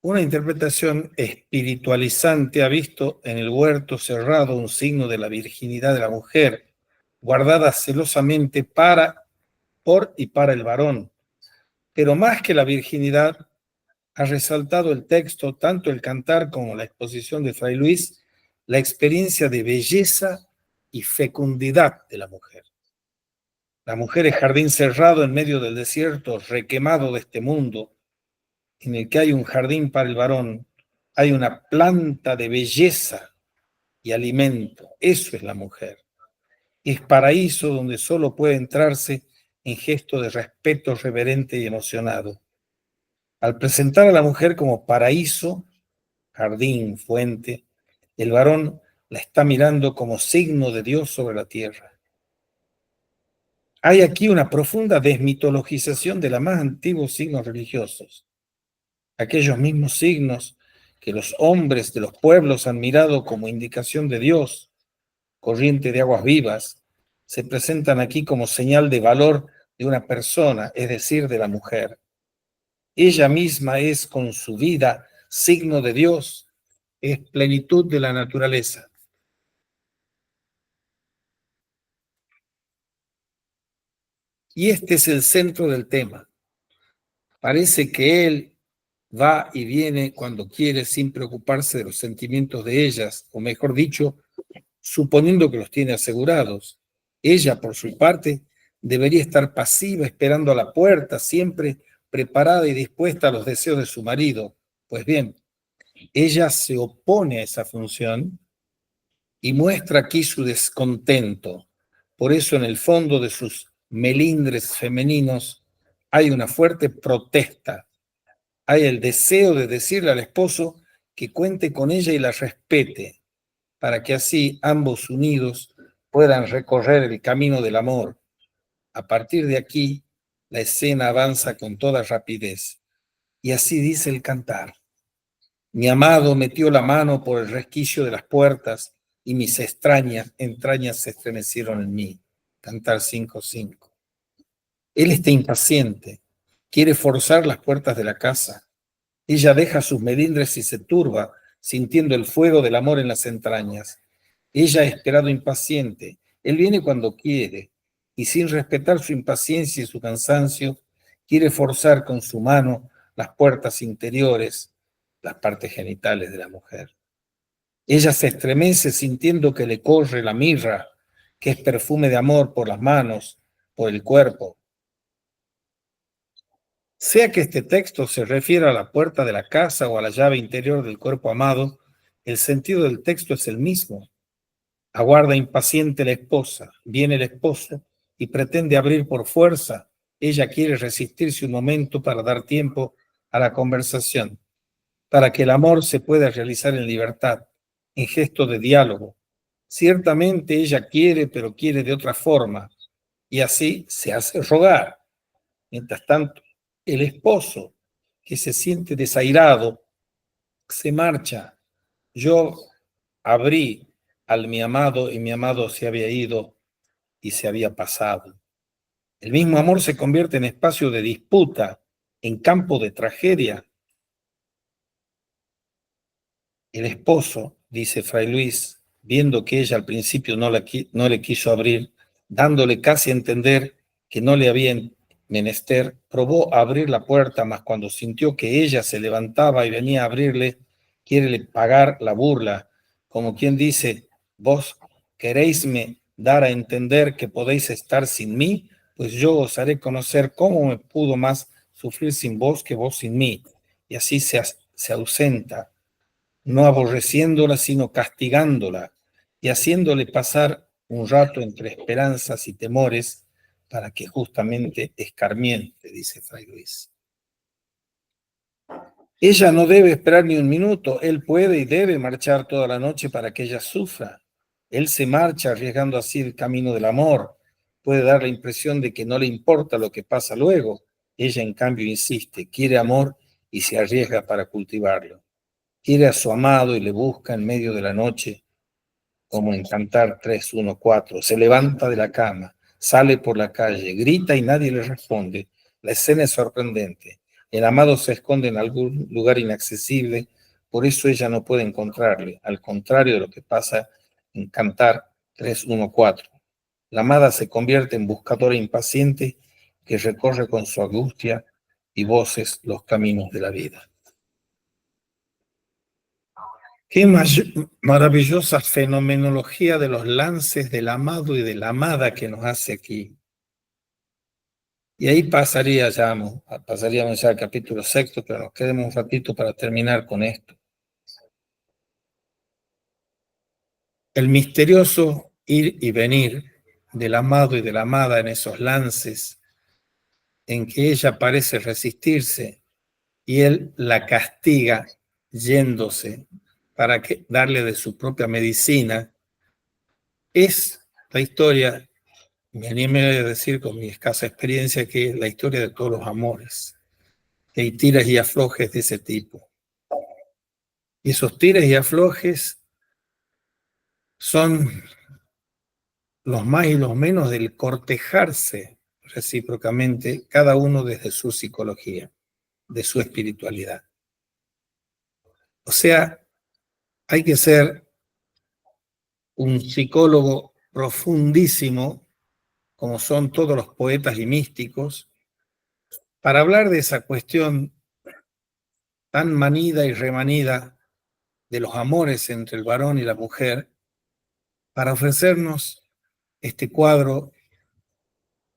S1: Una interpretación espiritualizante ha visto en el huerto cerrado un signo de la virginidad de la mujer, guardada celosamente por y para el varón. Pero más que la virginidad, ha resaltado el texto, tanto el Cantar como la exposición de Fray Luis, la experiencia de belleza y fecundidad de la mujer. La mujer es jardín cerrado en medio del desierto, requemado de este mundo, en el que hay un jardín para el varón, hay una planta de belleza y alimento. Eso es la mujer. Es paraíso donde solo puede entrarse en gesto de respeto reverente y emocionado. Al presentar a la mujer como paraíso, jardín, fuente, el varón la está mirando como signo de Dios sobre la tierra. Hay aquí una profunda desmitologización de los más antiguos signos religiosos. Aquellos mismos signos que los hombres de los pueblos han mirado como indicación de Dios, corriente de aguas vivas, se presentan aquí como señal de valor de una persona, es decir, de la mujer. Ella misma es con su vida signo de Dios, es plenitud de la naturaleza. Y este es el centro del tema. Parece que él va y viene cuando quiere sin preocuparse de los sentimientos de ellas, o mejor dicho, suponiendo que los tiene asegurados. Ella, por su parte, debería estar pasiva, esperando a la puerta, siempre preparada y dispuesta a los deseos de su marido. Pues bien, ella se opone a esa función y muestra aquí su descontento. Por eso en el fondo de sus melindres femeninos hay una fuerte protesta. Hay el deseo de decirle al esposo que cuente con ella y la respete, para que así ambos unidos puedan recorrer el camino del amor. A partir de aquí, la escena avanza con toda rapidez. Y así dice el Cantar. Mi amado metió la mano por el resquicio de las puertas y mis entrañas se estremecieron en mí. Cantar 5:5. Él está impaciente, quiere forzar las puertas de la casa. Ella deja sus melindres y se turba, sintiendo el fuego del amor en las entrañas. Ella ha esperado impaciente. Él viene cuando quiere, y sin respetar su impaciencia y su cansancio, quiere forzar con su mano las puertas interiores, las partes genitales de la mujer. Ella se estremece sintiendo que le corre la mirra, que es perfume de amor por las manos, por el cuerpo. Sea que este texto se refiera a la puerta de la casa o a la llave interior del cuerpo amado, el sentido del texto es el mismo. Aguarda impaciente la esposa, viene el esposo y pretende abrir por fuerza. Ella quiere resistirse un momento para dar tiempo a la conversación, para que el amor se pueda realizar en libertad, en gesto de diálogo. Ciertamente ella quiere, pero quiere de otra forma, y así se hace rogar. Mientras tanto, el esposo, que se siente desairado, se marcha. Yo abrí al mi amado y mi amado se había ido y se había pasado. El mismo amor se convierte en espacio de disputa, en campo de tragedia. El esposo, dice Fray Luis, viendo que ella al principio no le quiso abrir, dándole casi a entender que no le había menester, probó a abrir la puerta, mas cuando sintió que ella se levantaba y venía a abrirle, quiérele pagar la burla, como quien dice, vos queréisme dar a entender que podéis estar sin mí, pues yo os haré conocer cómo me pudo más sufrir sin vos que vos sin mí. Y así se ausenta, no aborreciéndola, sino castigándola y haciéndole pasar un rato entre esperanzas y temores para que justamente escarmiente, dice Fray Luis. Ella no debe esperar ni un minuto, él puede y debe marchar toda la noche para que ella sufra. Él se marcha arriesgando así el camino del amor. Puede dar la impresión de que no le importa lo que pasa luego. Ella, en cambio, insiste, quiere amor y se arriesga para cultivarlo. Quiere a su amado y le busca en medio de la noche, como en Cantar 3:1-4. Se levanta de la cama, sale por la calle, grita y nadie le responde. La escena es sorprendente. El amado se esconde en algún lugar inaccesible, por eso ella no puede encontrarle, al contrario de lo que pasa en Cantar 3:1-4. La amada se convierte en buscadora impaciente que recorre con su angustia y voces los caminos de la vida. Qué maravillosa fenomenología de los lances del amado y de la amada que nos hace aquí. Y ahí pasaríamos ya al capítulo 6, pero nos quedemos un ratito para terminar con esto. El misterioso ir y venir del amado y de la amada en esos lances en que ella parece resistirse y él la castiga yéndose para darle de su propia medicina, es la historia. Me animé a decir con mi escasa experiencia que es la historia de todos los amores, que hay tiras y aflojes de ese tipo. Y esos tiras y aflojes son los más y los menos del cortejarse recíprocamente, cada uno desde su psicología, de su espiritualidad. O sea, hay que ser un psicólogo profundísimo, como son todos los poetas y místicos, para hablar de esa cuestión tan manida y remanida de los amores entre el varón y la mujer, para ofrecernos este cuadro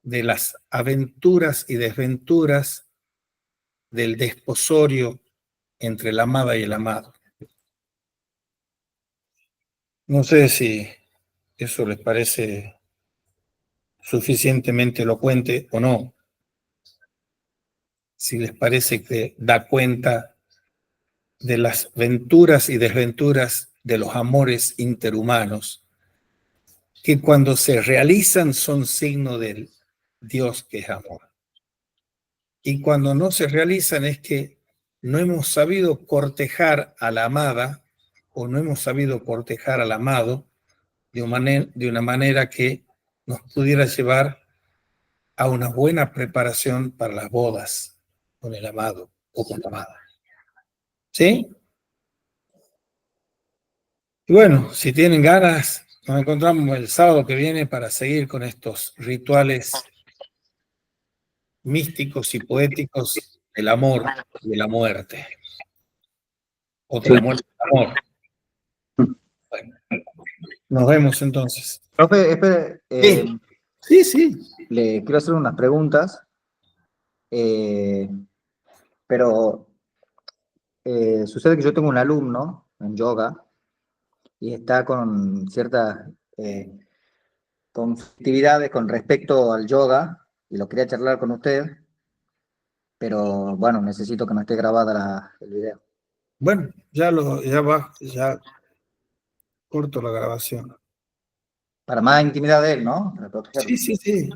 S1: de las aventuras y desventuras del desposorio entre la amada y el amado. No sé si eso les parece suficientemente elocuente o no, si les parece que da cuenta de las venturas y desventuras de los amores interhumanos, que cuando se realizan son signo del Dios que es amor. Y cuando no se realizan es que no hemos sabido cortejar a la amada o no hemos sabido cortejar al amado de una manera que nos pudiera llevar a una buena preparación para las bodas con el amado o con la amada. ¿Sí? Y bueno, si tienen ganas, nos encontramos el sábado que viene para seguir con estos rituales místicos y poéticos del amor y de la muerte. O de la muerte y del amor. Bueno, nos vemos entonces.
S2: Profe, espere,
S1: Sí. Sí, sí.
S2: Le quiero hacer unas preguntas, pero sucede que yo tengo un alumno en yoga y está con ciertas conflictividades con respecto al yoga y lo quería charlar con usted, pero bueno, necesito que no esté grabada el video.
S1: Bueno, ya corto la grabación.
S2: Para más intimidad de él, ¿no? Para
S1: Sí,
S2: protegerlo.
S1: sí, sí.